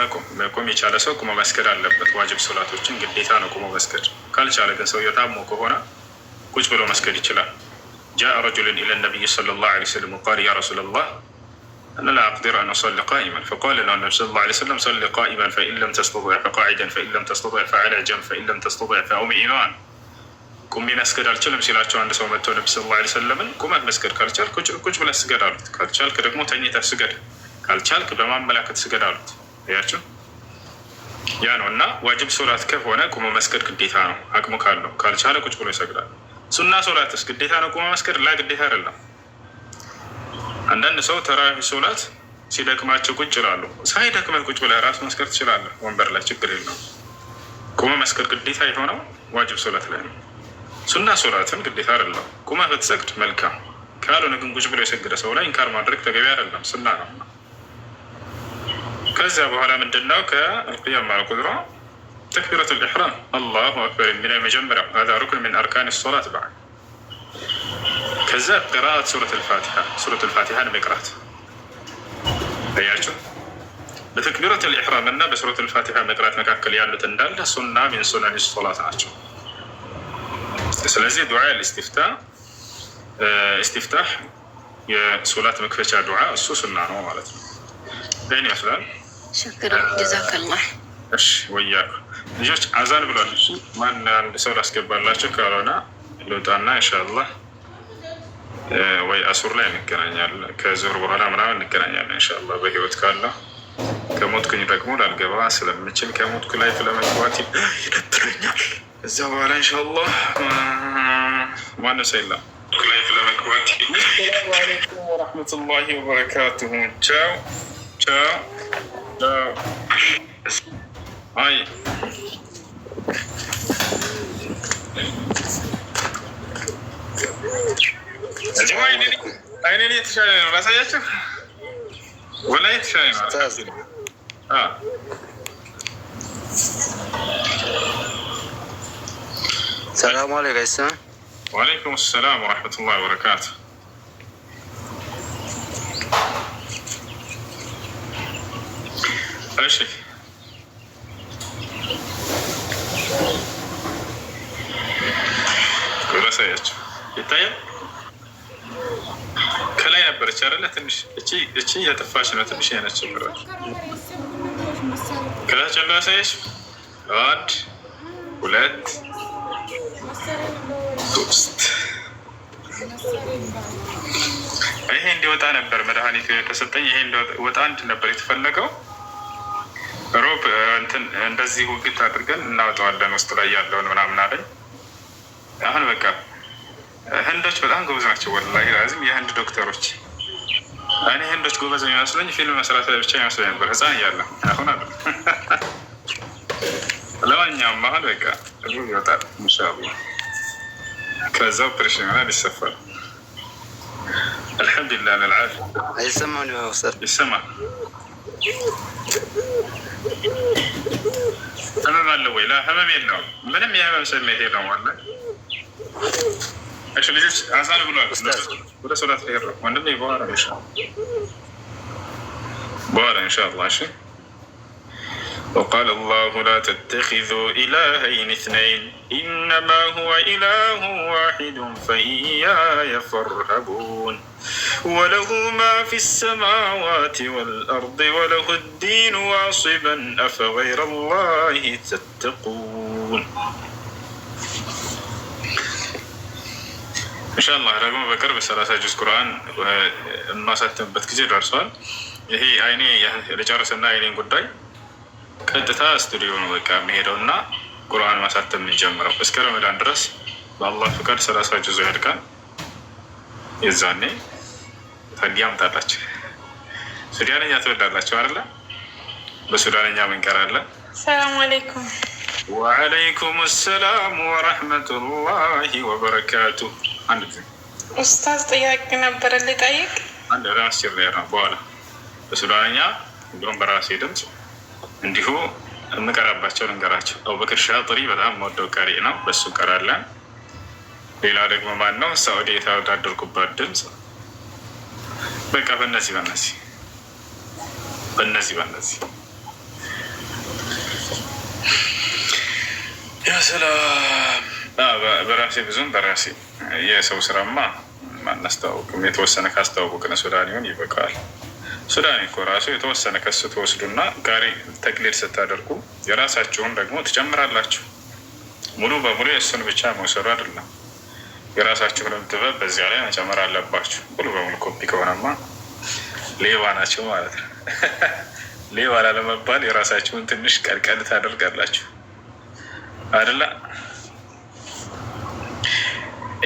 መቆም የቻለ ሰው ቁሞ መስገድ አለበት። ዋጅብ ሶላቶችን ግዴታ ነው ቁሞ መስገድ። ካልቻለ ግን ሰውየው ታሞ ከሆነ ቁጭ ብሎ መስገድ ይችላል። ጃአ ረጁሉን ኢለ ነቢይ ሰለላሁ ዐለይሂ ወሰለም ወቃለ ያ ረሱለላህ أنا لا أقدر أن أصلي قائما، فقال له النبي صلى الله عليه وسلم صلي قائما فإن لم تستطع فقاعدا فإن لم تستطع فعلى جنب فإن لم تستطع فأومئ إيمان። ቁሚ መስገድ አልችልም ሲላቸው አንድ ሰው መጥቶ ነቢ ሰለላሁ ዐለይሂ ወሰለምን ቁመህ መስገድ ካልቻልክ ቁጭ ብለህ ስገድ አሉት። ካልቻልክ ደግሞ ተኝተህ ስገድ፣ ካልቻልክ በማመላከት ስገድ አሉት። ያቸው ያ ነው እና ዋጅብ ሶላት ከሆነ ቁሞ መስገድ ግዴታ ነው አቅሙ ካለው። ካልቻለ ቁጭ ብሎ ይሰግዳል። ሱና ሶላትስ ግዴታ ነው ቁሞ መስገድ? ላ ግዴታ አይደለም። አንዳንድ ሰው ተራዊህ ሶላት ሲደክማቸው ቁጭ ይላሉ። ሳይደክመህ ቁጭ ብለህ ራስ መስገድ ትችላለህ ወንበር ላይ፣ ችግር የለውም። ቁመህ መስገድ ግዴታ የሆነው ዋጅብ ሶላት ላይ ነው። ሱና ሶላትን ግዴታ አይደለም። ቁመህ ብትሰግድ መልካም፣ ካልሆነ ግን ቁጭ ብሎ የሰገደ ሰው ላይ ኢንካር ማድረግ ተገቢ አይደለም፣ ሱና ነው። ከዚያ በኋላ ምንድነው ከአልቅያም መዐል ቁድራ ተክቢረቱ ልኢሕራም አላሁ አክበር የሚለው የመጀመሪያው ሀዛ ሩክን ሚን አርካን ሶላት በዐድ። ከዛ ቅራአት ሱረት ልፋቲሓ ሱረት ልፋቲሓን መቅራት ያቸው በተክቢረት ልኢሕራም እና በሱረት ልፋቲሓ መቅራት መካከል ያሉት እንዳለ ሱና ሚን ሱነን ሶላት ናቸው። ስለዚህ ዱዓ ኢስቲፍታህ የሶላት መክፈቻ ዱዓ እሱ ሱና ነው ማለት ነው። ይህን ይመስላል። ሽክራን ጀዛከላህ። እሺ ወያኩ ልጆች አዛን ብሏል። እሱ ማን አንድ ሰው ላስገባላቸው፣ ካልሆነ ልውጣና ኢንሻአላህ ወይ አሱር ላይ እንገናኛለን፣ ከዙር በኋላ ምናምን እንገናኛለን ኢንሻአላህ በህይወት ካለው። ከሞትኩኝ ደግሞ ላልገባ ስለምችል ከሞትኩ ላይ ለመግባት ይደብረኛል። እዛ በኋላ ኢንሻአላህ ማንም ሰው የለም ላይ ለመግባት። ሰላሙ አለይኩም ወረሕመቱላሂ ወበረካቱሁ። ቻው ቻው ቻው። አይ አይኔ የተሻለ ነው ላሳያችሁ፣ ወላሂ የተሻለ ነው። ሰላሙ አለይኩም። ወአለይኩም ሰላም ወረሕመቱላሂ ወበረካቱ። እሺ ላሳያችሁ፣ ይታያል። ከላይ ነበረች አይደለ? ትንሽ እቺ እየጠፋች ነው። ትንሽ አይነት ችግሮች ከታች ያለው ያሳየች። አንድ ሁለት ሶስት። ይሄ እንዲወጣ ነበር መድኃኒት የተሰጠኝ። ይሄ እንዲወጣ አንድ ነበር የተፈለገው። ሮብ እንትን እንደዚህ ውግት አድርገን እናወጣዋለን ውስጥ ላይ ያለውን ምናምን አለኝ። አሁን በቃ ህንዶች በጣም ጎበዝ ናቸው። ወላሂ ላዚም የህንድ ዶክተሮች። እኔ ህንዶች ጎበዝ የሚመስለኝ ፊልም መስራት ላይ ብቻ ይመስለኝ ነበር ህፃን እያለ። አሁን አለ ለማንኛውም አሁን በቃ ይወጣል ኢንሻአላህ። ከዛ ኦፕሬሽን ይሆናል፣ ይሰፋል። አልሐምዱሊላህ አልዓፊያ። አይሰማም ነው ኡስታዝ? ይሰማል። ህመም አለው ወይ? ላ ህመም የለውም። ምንም የህመም ስሜት የለውም። አለ እሺ ልጆች አዛን ብሏል። ወደ ሶላት ሄድ ነው ወንድሜ። በኋላ ኢንሻአላህ እሺ። وقال الله لا تتخذوا إلهين اثنين إنما هو إله واحد فإياي فارهبون وله ما في السماوات والأرض وله الدين واصبا أفغير الله تتقون. إن شاء الله رقم بكر بسلاسة جزء قرآن ما ساتنبت كثير درسوان هي عيني رجارسنا عينين قداي ቀጥታ ስቱዲዮ ነው በቃ የሚሄደው እና ቁርአን ማሳተም የሚጀምረው እስከ ረመዳን ድረስ በአላህ ፍቃድ 30 ጁዝ ያድቃል። የዛኔ ታዲያ አምጣላችሁ። ሱዳንኛ ትወዳላችሁ አይደለ? በሱዳንኛ ምን ቀራለን? ሰላም አለይኩም። ወአለይኩም ሰላም ወራህመቱላሂ ወበረካቱ። አንድ ጊዜ ኡስታዝ ጥያቄ ነበረ ልጠይቅ። አንድ ራስ ይረራ በኋላ በሱዳንኛ እንደውም በራሴ ድምጽ እንዲሁ እንቀራባቸው ልንገራቸው። አቡበክር ሻጥሪ በጣም ወደው ቀሪ ነው፣ በሱ ቀራለን። ሌላ ደግሞ ማን ነው? ሳዑዲ የተወዳደርኩበት ድምፅ በቃ በነዚህ ያ ሰላም። በራሴ ብዙም በራሴ የሰው ስራማ ማናስተዋውቅም። የተወሰነ ካስተዋወቅን ሱዳኒውን ይበቃል። ሱዳን እኮ ራሱ የተወሰነ ከሱ ተወስዱና ጋሪ ተቅሊል ስታደርጉ የራሳችሁን ደግሞ ትጨምራላችሁ። ሙሉ በሙሉ የእሱን ብቻ መውሰዱ አይደለም፣ የራሳችሁንም ጥበብ በዚያ ላይ መጨመር አለባችሁ። ሙሉ በሙሉ ኮፒ ከሆነማ ሌባ ናቸው ማለት ነው። ሌባ ላለመባል የራሳችሁን ትንሽ ቀልቀል ታደርጋላችሁ አይደለ?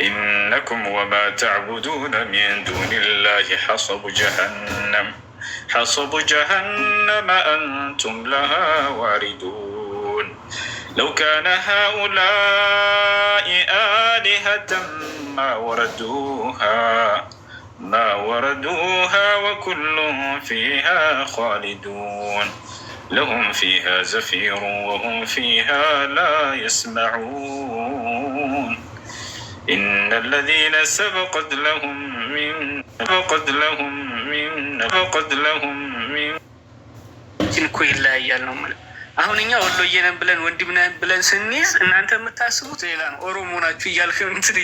ኢነኩም ወማ ተዕቡዱነ ሚን ዱኒላሂ حصب جهنم أنتم لها واردون لو كان هؤلاء آلهة ما وردوها وكل فيها خالدون لهم فيها زفير وهم فيها لا يسمعون إن الذين سبقت لهم من እኮ ይለያያል ነው ማለት። አሁን እኛ ወሎዬ ነን ብለን ወንድም ነን ብለን ስንይዝ እናንተ የምታስቡት ሌላ ነው። ኦሮሞ ናችሁ እያልክ እንትን